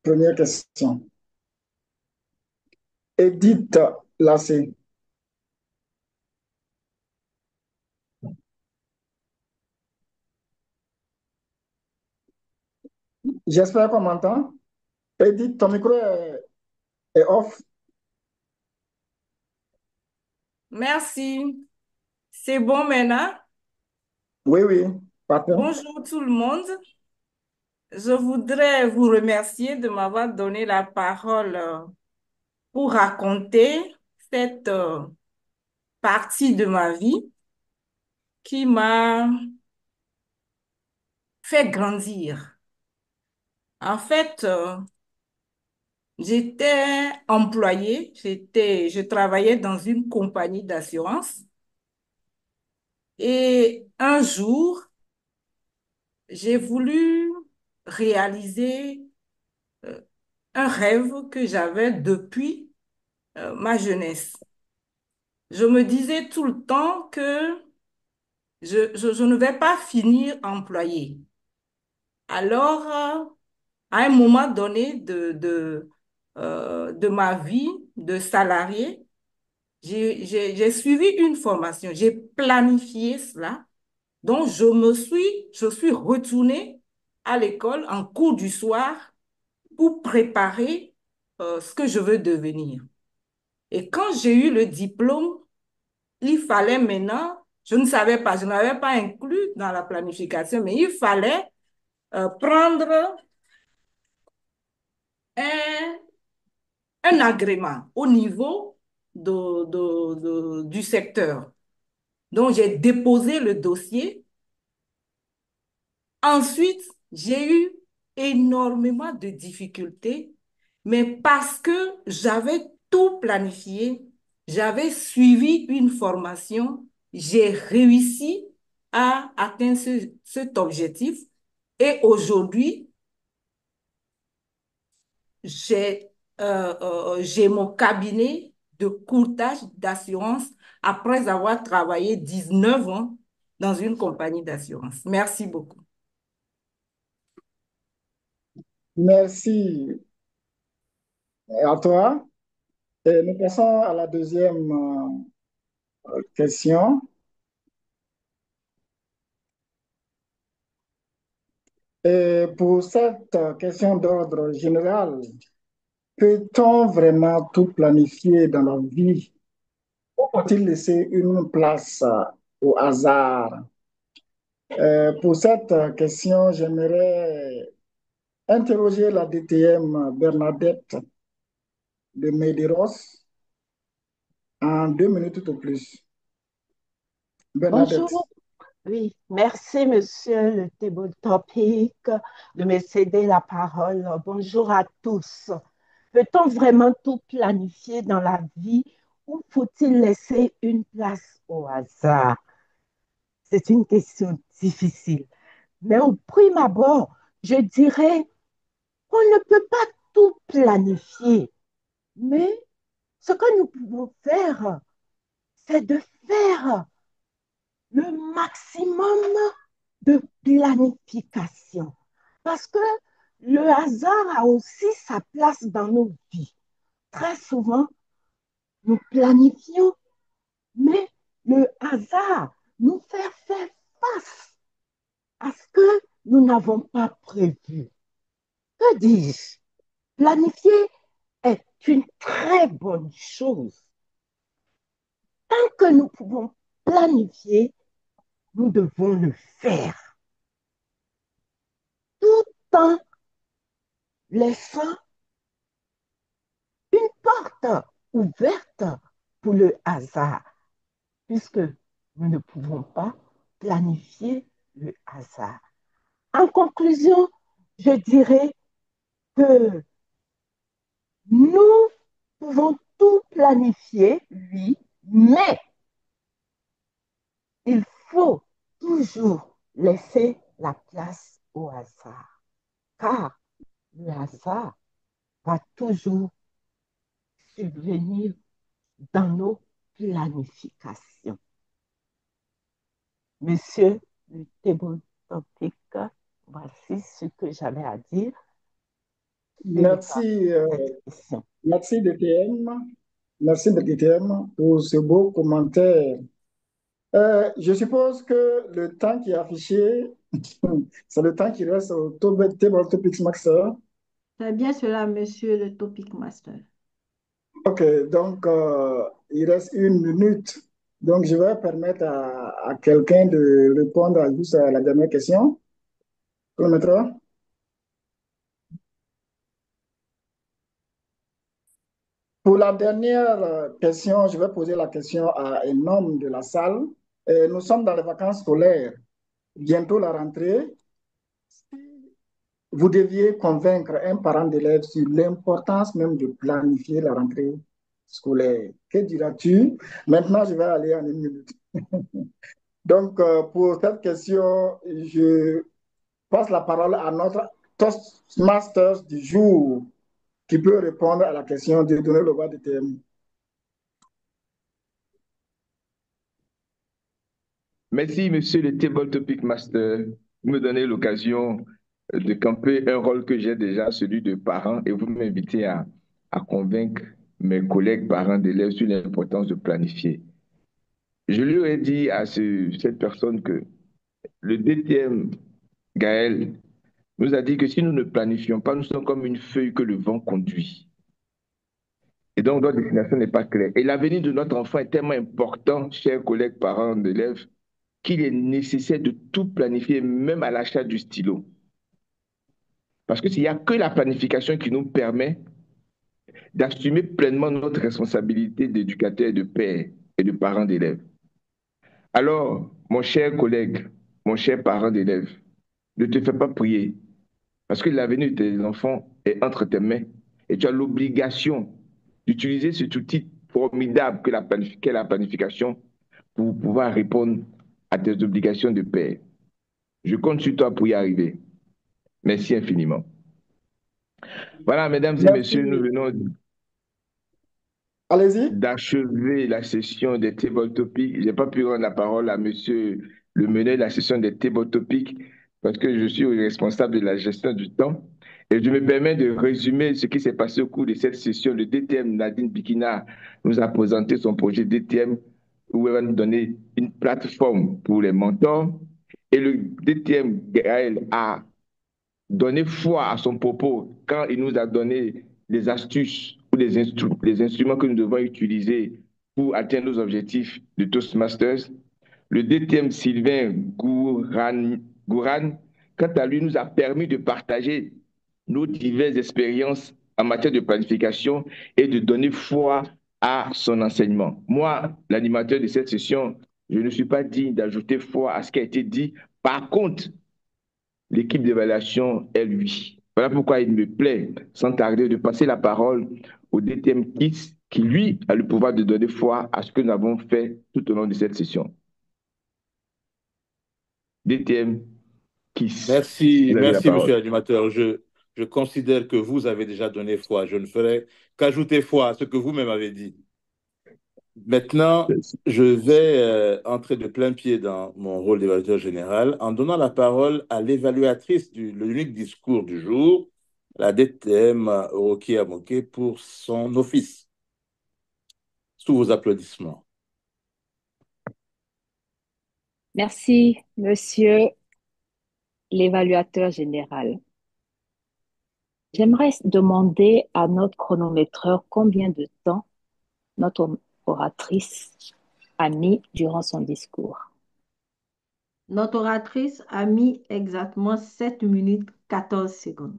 première question. Edith Lassé. J'espère qu'on m'entend. Edith, ton micro est off. Merci. C'est bon maintenant? Oui, oui, parfait. Bonjour tout le monde. Je voudrais vous remercier de m'avoir donné la parole pour raconter cette partie de ma vie qui m'a fait grandir. En fait, j'étais employée, je travaillais dans une compagnie d'assurance et un jour, j'ai voulu réaliser un rêve que j'avais depuis ma jeunesse. Je me disais tout le temps que je ne vais pas finir employé. Alors, à un moment donné de ma vie de salarié, j'ai suivi une formation, j'ai planifié cela. Donc, je suis retournée à l'école en cours du soir pour préparer ce que je veux devenir. Et quand j'ai eu le diplôme, il fallait maintenant, je ne savais pas, je n'avais pas inclus dans la planification, mais il fallait prendre un, un agrément au niveau du secteur. Donc, j'ai déposé le dossier. Ensuite, j'ai eu énormément de difficultés, mais parce que j'avais tout planifié, j'avais suivi une formation, j'ai réussi à atteindre cet objectif. Et aujourd'hui, j'ai j'ai mon cabinet de courtage d'assurance après avoir travaillé 19 ans dans une compagnie d'assurance. Merci beaucoup. Merci à toi. Et nous passons à la deuxième question. Et pour cette question d'ordre général, peut-on vraiment tout planifier dans la vie? Ou faut-il laisser une place au hasard? Pour cette question, j'aimerais interroger la DTM Bernadette de Medeiros en 2 minutes ou plus. Bernadette. Bonjour, oui, merci Monsieur le Table Topic de me céder la parole. Bonjour à tous. Peut-on vraiment tout planifier dans la vie ou faut-il laisser une place au hasard? C'est une question difficile. Mais au prime abord, je dirais qu'on ne peut pas tout planifier. Mais ce que nous pouvons faire, c'est de faire le maximum de planification. Parce que le hasard a aussi sa place dans nos vies. Très souvent, nous planifions, mais le hasard nous fait faire face à ce que nous n'avons pas prévu. Que dis-je? Planifier est une très bonne chose. Tant que nous pouvons planifier, nous devons le faire. Tout en laissant une porte ouverte pour le hasard, puisque nous ne pouvons pas planifier le hasard. En conclusion, je dirais que nous pouvons tout planifier, oui, mais il faut toujours laisser la place au hasard, car le hasard va toujours subvenir dans nos planifications. Monsieur le table topic, voici ce que j'avais à dire sur Merci, cette question. merci DTM. Merci DTM pour ce beau commentaire. Je suppose que le temps qui est affiché, c'est le temps qui reste au Table Topics Master. C'est bien cela, monsieur le topic master. Ok, donc il reste 1 minute. Donc je vais permettre à quelqu'un de répondre juste à la dernière question. Chronomètre. Pour la dernière question, je vais poser la question à un homme de la salle. Nous sommes dans les vacances scolaires, bientôt la rentrée. Vous deviez convaincre un parent d'élève sur l'importance même de planifier la rentrée scolaire. Que diras-tu? Maintenant, je vais aller en 1 minute. Donc, pour cette question, je passe la parole à notre Toastmasters du jour qui peut répondre à la question de donner le droit de thème. Merci, monsieur le Table Topic Master. Vous me donnez l'occasion de camper un rôle que j'ai déjà, celui de parent, et vous m'invitez à convaincre mes collègues parents d'élèves sur l'importance de planifier. Je lui ai dit à cette personne que le DTM, Gaël, nous a dit que si nous ne planifions pas, nous sommes comme une feuille que le vent conduit. Et donc, notre destination n'est pas claire. Et l'avenir de notre enfant est tellement important, chers collègues, parents, d'élèves, qu'il est nécessaire de tout planifier, même à l'achat du stylo. Parce qu'il n'y a que la planification qui nous permet d'assumer pleinement notre responsabilité d'éducateur et de père et de parent d'élèves. Alors, mon cher collègue, mon cher parent d'élèves, ne te fais pas prier, parce que l'avenir de tes enfants est entre tes mains et tu as l'obligation d'utiliser cet outil formidable qu'est la planification pour pouvoir répondre à tes obligations de père. Je compte sur toi pour y arriver. Merci infiniment. Voilà, mesdames et messieurs, nous Merci. venons Allez-y. d'achever la session des Table Topics. Je n'ai pas pu rendre la parole à monsieur le meneur de la session des Table Topics parce que je suis responsable de la gestion du temps. Et je me permets de résumer ce qui s'est passé au cours de cette session. Le DTM Nadine Bikina nous a présenté son projet DTM où elle va nous donner une plateforme pour les mentors. Et le DTM Gaël a donné foi à son propos quand il nous a donné les astuces ou les instruments que nous devons utiliser pour atteindre nos objectifs de Toastmasters. Le DTM Sylvain Gouran, quant à lui, nous a permis de partager nos diverses expériences en matière de planification et de donner foi à son enseignement. Moi, l'animateur de cette session, je ne suis pas digne d'ajouter foi à ce qui a été dit. Par contre, l'équipe d'évaluation est lui. Voilà pourquoi il me plaît, sans tarder, de passer la parole au DTM Kiss, qui lui a le pouvoir de donner foi à ce que nous avons fait tout au long de cette session. DTM Kiss, Merci, vous avez la merci, monsieur parole. l'animateur. Je considère que vous avez déjà donné foi. Je ne ferai qu'ajouter foi à ce que vous-même avez dit. Maintenant, je vais entrer de plein pied dans mon rôle d'évaluateur général en donnant la parole à l'évaluatrice de l'unique discours du jour, la DTM Oroki Amoke, pour son office. Sous vos applaudissements. Merci, monsieur l'évaluateur général. J'aimerais demander à notre chronométreur combien de temps notre oratrice a mis durant son discours. Notre oratrice a mis exactement 7 minutes 14 secondes.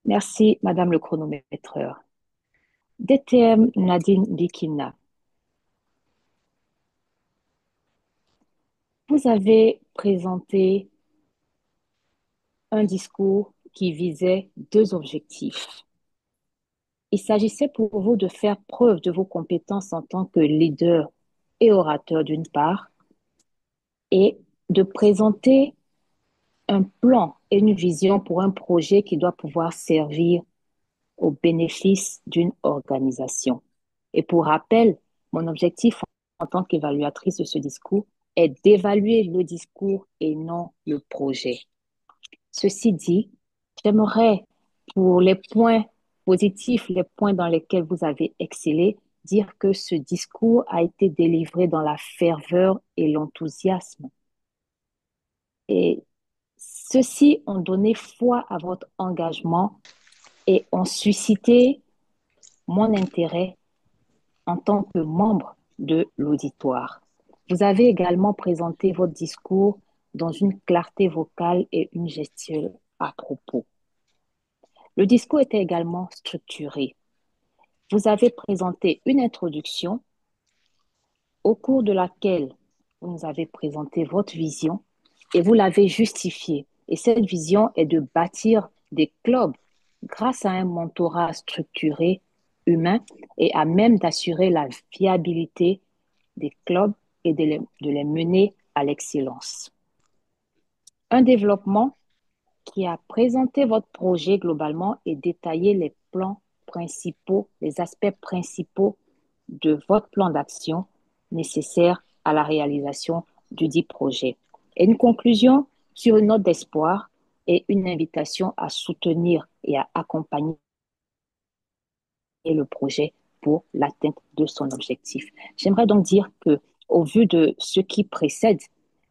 Merci, madame le chronométreur. DTM Nadine Bikina. Vous avez présenté un discours qui visait deux objectifs. Il s'agissait pour vous de faire preuve de vos compétences en tant que leader et orateur d'une part, et de présenter un plan et une vision pour un projet qui doit pouvoir servir au bénéfice d'une organisation. Et pour rappel, mon objectif en tant qu'évaluatrice de ce discours est d'évaluer le discours et non le projet. Ceci dit, j'aimerais, pour les points positifs, les points dans lesquels vous avez excellé, dire que ce discours a été délivré dans la ferveur et l'enthousiasme. Et ceux-ci ont donné foi à votre engagement et ont suscité mon intérêt en tant que membre de l'auditoire. Vous avez également présenté votre discours dans une clarté vocale et une gestuelle à propos. Le discours était également structuré. Vous avez présenté une introduction au cours de laquelle vous nous avez présenté votre vision et vous l'avez justifiée. Et cette vision est de bâtir des clubs grâce à un mentorat structuré, humain et à même d'assurer la viabilité des clubs et de les mener à l'excellence. Un développement qui a présenté votre projet globalement et détaillé les plans principaux, les aspects principaux de votre plan d'action nécessaire à la réalisation du dit projet. Et une conclusion sur une note d'espoir et une invitation à soutenir et à accompagner le projet pour l'atteinte de son objectif. J'aimerais donc dire que, au vu de ce qui précède,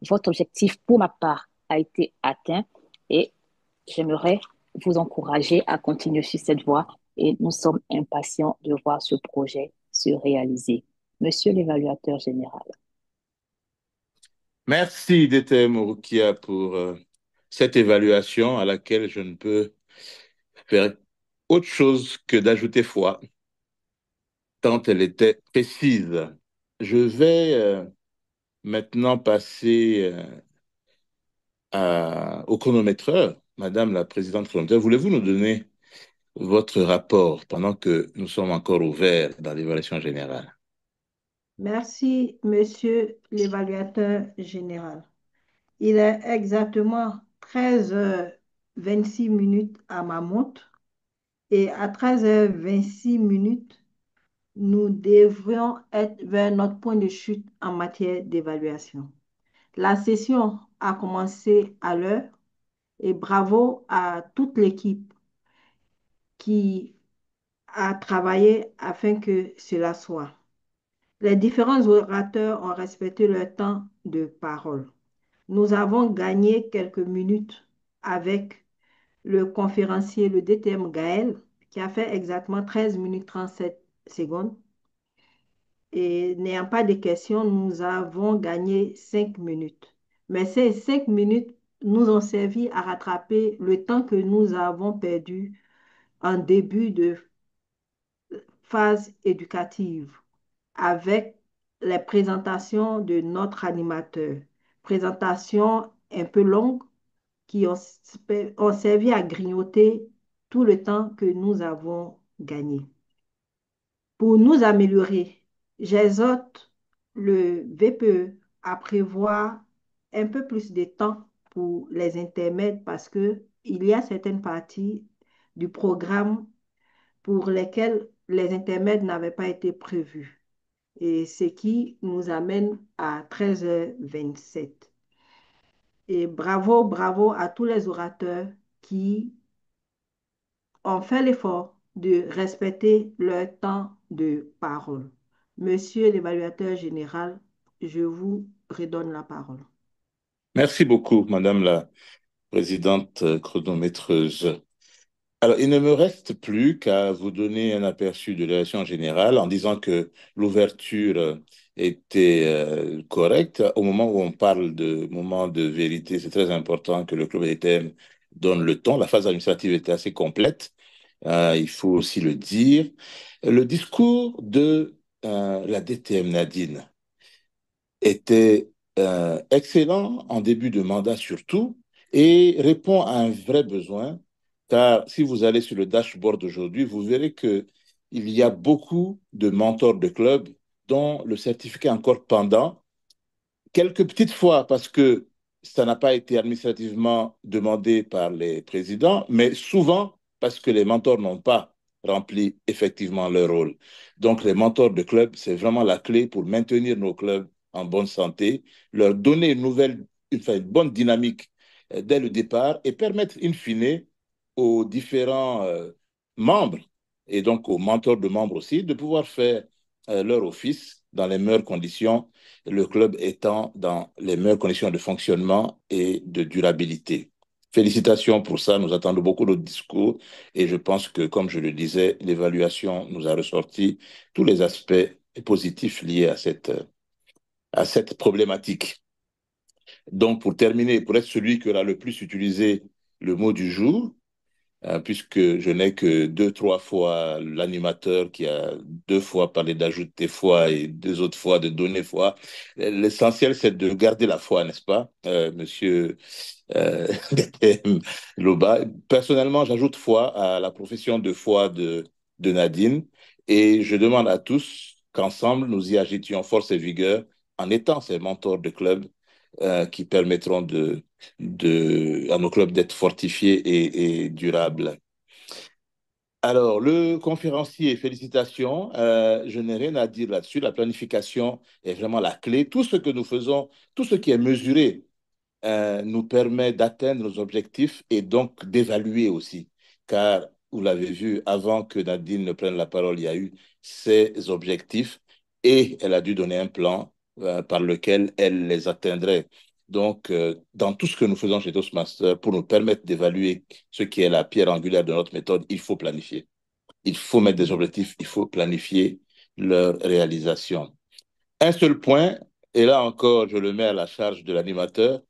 votre objectif, pour ma part, a été atteint et j'aimerais vous encourager à continuer sur cette voie et nous sommes impatients de voir ce projet se réaliser. Monsieur l'évaluateur général. Merci, DTM Rukia, pour cette évaluation à laquelle je ne peux faire autre chose que d'ajouter foi, tant elle était précise. Je vais maintenant passer au chronométreur. Madame la présidente chronométreur, voulez-vous nous donner votre rapport pendant que nous sommes encore ouverts dans l'évaluation générale? Merci, monsieur l'évaluateur général. Il est exactement 13h26 à ma montre et à 13h26, nous devrions être vers notre point de chute en matière d'évaluation. La session a commencé à l'heure et bravo à toute l'équipe qui a travaillé afin que cela soit. Les différents orateurs ont respecté leur temps de parole. Nous avons gagné quelques minutes avec le conférencier, le DTM Gaël, qui a fait exactement 13 minutes 37 secondes. Et n'ayant pas de questions, nous avons gagné 5 minutes. Mais ces 5 minutes nous ont servi à rattraper le temps que nous avons perdu en début de phase éducative avec les présentations de notre animateur. Présentations un peu longues qui ont servi à grignoter tout le temps que nous avons gagné. Pour nous améliorer, j'exhorte le VPE à prévoir un peu plus de temps pour les intermèdes parce qu'il y a certaines parties du programme pour lesquelles les intermèdes n'avaient pas été prévus. Et ce qui nous amène à 13h27. Et bravo, bravo à tous les orateurs qui ont fait l'effort de respecter leur temps de parole. Monsieur l'évaluateur général, je vous redonne la parole. Merci beaucoup, Madame la présidente chronométreuse. Alors, il ne me reste plus qu'à vous donner un aperçu de l'élection générale en disant que l'ouverture était correcte. Au moment où on parle de moment de vérité, c'est très important que le club DTM donne le ton. La phase administrative était assez complète, il faut aussi le dire. Le discours de la DTM Nadine était excellent en début de mandat surtout et répond à un vrai besoin, car si vous allez sur le dashboard aujourd'hui, vous verrez que il y a beaucoup de mentors de clubs dont le certificat est encore pendant, quelques petites fois parce que ça n'a pas été administrativement demandé par les présidents, mais souvent parce que les mentors n'ont pas rempli effectivement leur rôle. Donc, les mentors de clubs, c'est vraiment la clé pour maintenir nos clubs en bonne santé, leur donner une bonne dynamique dès le départ et permettre, in fine, aux différents membres et donc aux mentors de membres aussi de pouvoir faire leur office dans les meilleures conditions, le club étant dans les meilleures conditions de fonctionnement et de durabilité. Félicitations pour ça, nous attendons beaucoup de discours et je pense que, comme je le disais, l'évaluation nous a ressorti tous les aspects positifs liés à cette problématique. Donc, pour terminer, pour être celui qui aura le plus utilisé le mot du jour, puisque je n'ai que 2, 3 fois l'animateur qui a 2 fois parlé d'ajouter foi et 2 autres fois de donner foi. L'essentiel, c'est de garder la foi, n'est-ce pas, monsieur DTM Loba? Personnellement, j'ajoute foi à la profession de foi de Nadine et je demande à tous qu'ensemble, nous y agitions force et vigueur en étant ces mentors de club qui permettront à nos clubs d'être fortifiés et durables. Alors, le conférencier, félicitations. Je n'ai rien à dire là-dessus. La planification est vraiment la clé. Tout ce que nous faisons, tout ce qui est mesuré, nous permet d'atteindre nos objectifs et donc d'évaluer aussi. Car, vous l'avez vu, avant que Nadine ne prenne la parole, il y a eu ses objectifs et elle a dû donner un plan par lequel elle les atteindrait. Donc, dans tout ce que nous faisons chez Toastmasters, pour nous permettre d'évaluer ce qui est la pierre angulaire de notre méthode, il faut planifier. Il faut mettre des objectifs, il faut planifier leur réalisation. Un seul point, et là encore, je le mets à la charge de l'animateur,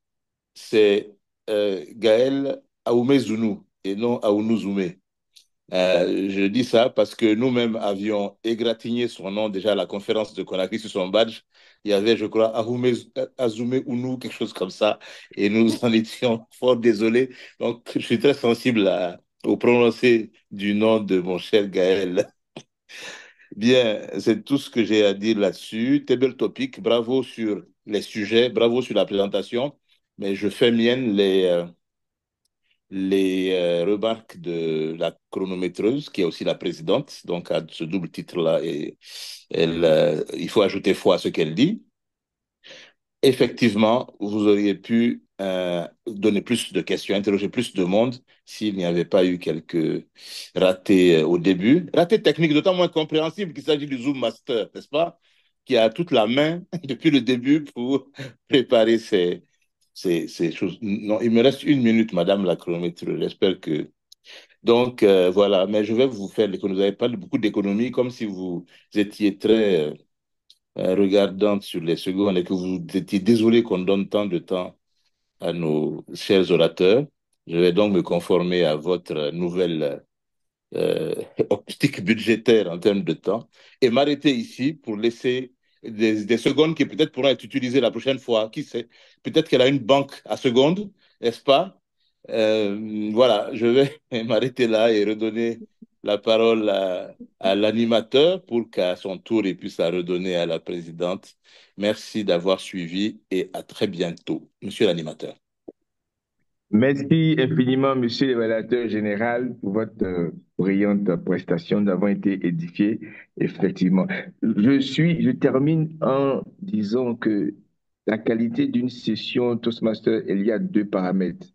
c'est Gaël Aoumé Zounou et non Aounou Zoumé. Je dis ça parce que nous-mêmes avions égratigné son nom déjà à la conférence de Conakry sur son badge. Il y avait, je crois, Aoumé, Azoumé Ounou, quelque chose comme ça. Et nous en étions fort désolés. Donc, je suis très sensible au prononcé du nom de mon cher Gaël. Bien, c'est tout ce que j'ai à dire là-dessus. Table topic, bravo sur les sujets, bravo sur la présentation. Mais je fais mienne les remarques de la chronométreuse, qui est aussi la présidente, donc à ce double titre-là, et il faut ajouter foi à ce qu'elle dit. Effectivement, vous auriez pu donner plus de questions, interroger plus de monde s'il n'y avait pas eu quelques ratés au début. Ratés techniques d'autant moins compréhensibles qu'il s'agit du Zoom Master, n'est-ce pas? Qui a toute la main depuis le début pour préparer ces choses. Non, il me reste 1 minute, Madame la chronométreuse. J'espère que... Donc, voilà. Mais je vais vous faire l'économie. Vous n'avez pas beaucoup d'économie, comme si vous étiez très regardante sur les secondes et que vous étiez désolé qu'on donne tant de temps à nos chers orateurs. Je vais donc me conformer à votre nouvelle euh, optique budgétaire en termes de temps et m'arrêter ici pour laisser des secondes qui peut-être pourront être utilisées la prochaine fois. Qui sait? Peut-être qu'elle a une banque à secondes, n'est-ce pas? Voilà, je vais m'arrêter là et redonner la parole à l'animateur pour qu'à son tour, il puisse la redonner à la présidente. Merci d'avoir suivi et à très bientôt, monsieur l'animateur. Merci infiniment, monsieur l'évaluateur général, pour votre brillante prestation. Nous avons été édifiés, effectivement. Je termine en disant que la qualité d'une session Toastmaster, il y a deux paramètres.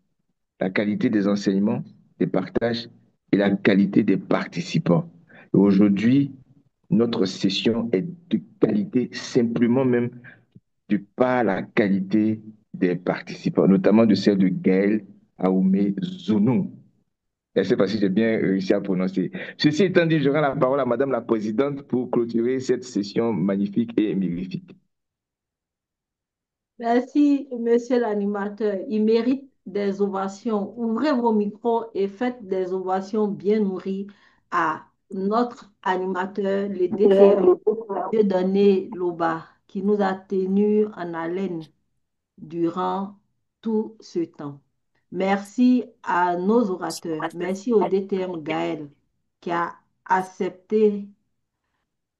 La qualité des enseignements, des partages et la qualité des participants. Et aujourd'hui, notre session est de qualité simplement même de par la qualité des participants, notamment de celle de Gaël Aoumé Zounou. Je ne sais pas si j'ai bien réussi à prononcer. Ceci étant dit, je rends la parole à Madame la Présidente pour clôturer cette session magnifique et mirifique. Merci, monsieur l'animateur. Il mérite des ovations. Ouvrez vos micros et faites des ovations bien nourries à notre animateur, le DTM, Dieudonné Loba, qui nous a tenus en haleine durant tout ce temps. Merci à nos orateurs. Merci au DTM Gaël qui a accepté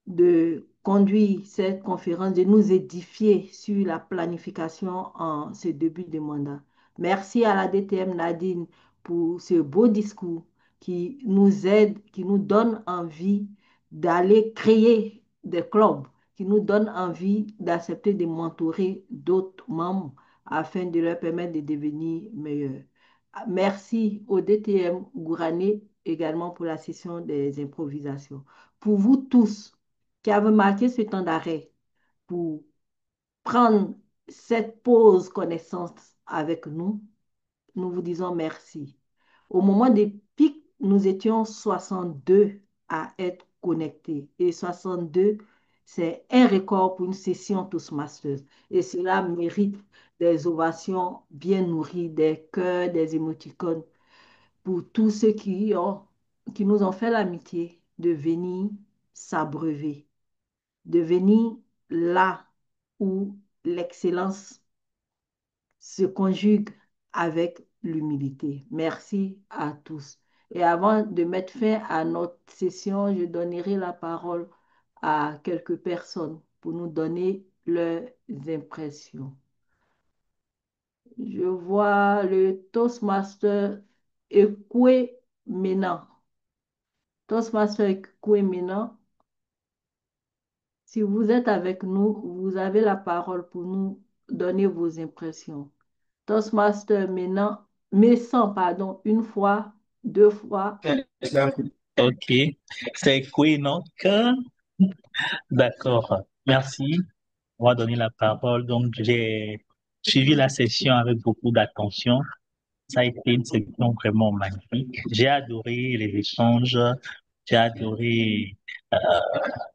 de conduire cette conférence, de nous édifier sur la planification en ce début de mandat. Merci à la DTM Nadine pour ce beau discours qui nous aide, qui nous donne envie d'aller créer des clubs, qui nous donne envie d'accepter de mentorer d'autres membres afin de leur permettre de devenir meilleurs. Merci au DTM Gourané également pour la session des improvisations. Pour vous tous, qui avait marqué ce temps d'arrêt pour prendre cette pause connaissance avec nous, nous vous disons merci. Au moment des pics, nous étions 62 à être connectés. Et 62, c'est un record pour une session Toastmasters. Et cela mérite des ovations bien nourries, des cœurs, des émoticônes pour tous ceux qui nous ont fait l'amitié de venir s'abreuver, de venir là où l'excellence se conjugue avec l'humilité. Merci à tous. Et avant de mettre fin à notre session, je donnerai la parole à quelques personnes pour nous donner leurs impressions. Je vois le Toastmaster Ekwe Mena. Toastmaster Kouemena, si vous êtes avec nous, vous avez la parole pour nous donner vos impressions. Toastmaster Messan, pardon, une fois, deux fois. Ok, c'est Quinoc. D'accord, merci. On va donner la parole. Donc, j'ai suivi la session avec beaucoup d'attention. Ça a été une session vraiment magnifique. J'ai adoré les échanges. J'ai adoré euh,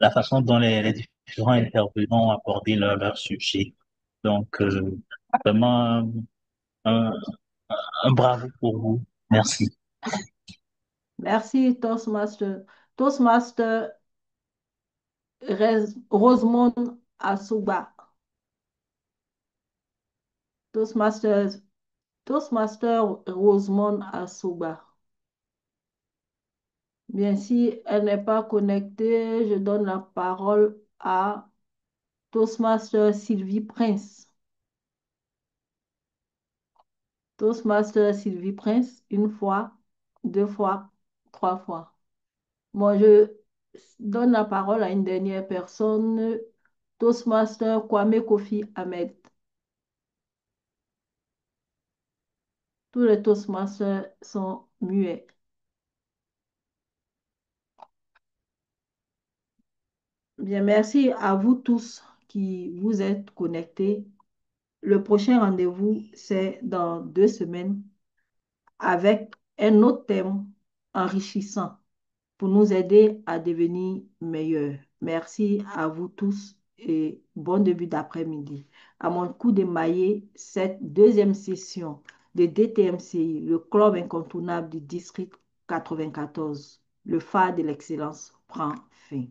la façon dont les différents intervenants ont abordé leur sujet. Donc, vraiment, un, un bravo pour vous. Merci. Merci, Toastmaster. Toastmaster Rosemond Asuba. Toastmaster, Toastmaster Rosemond Asuba. Bien, si elle n'est pas connectée, je donne la parole à Toastmaster Sylvie Prince. Toastmaster Sylvie Prince, une fois, deux fois, trois fois. Moi, je donne la parole à une dernière personne, Toastmaster Kwame Kofi Ahmed. Tous les Toastmasters sont muets. Bien, merci à vous tous qui vous êtes connectés. Le prochain rendez-vous, c'est dans 2 semaines avec un autre thème enrichissant pour nous aider à devenir meilleurs. Merci à vous tous et bon début d'après-midi. À mon coup d'émailler cette deuxième session de DTMCI, le club incontournable du district 94, le phare de l'excellence prend fin.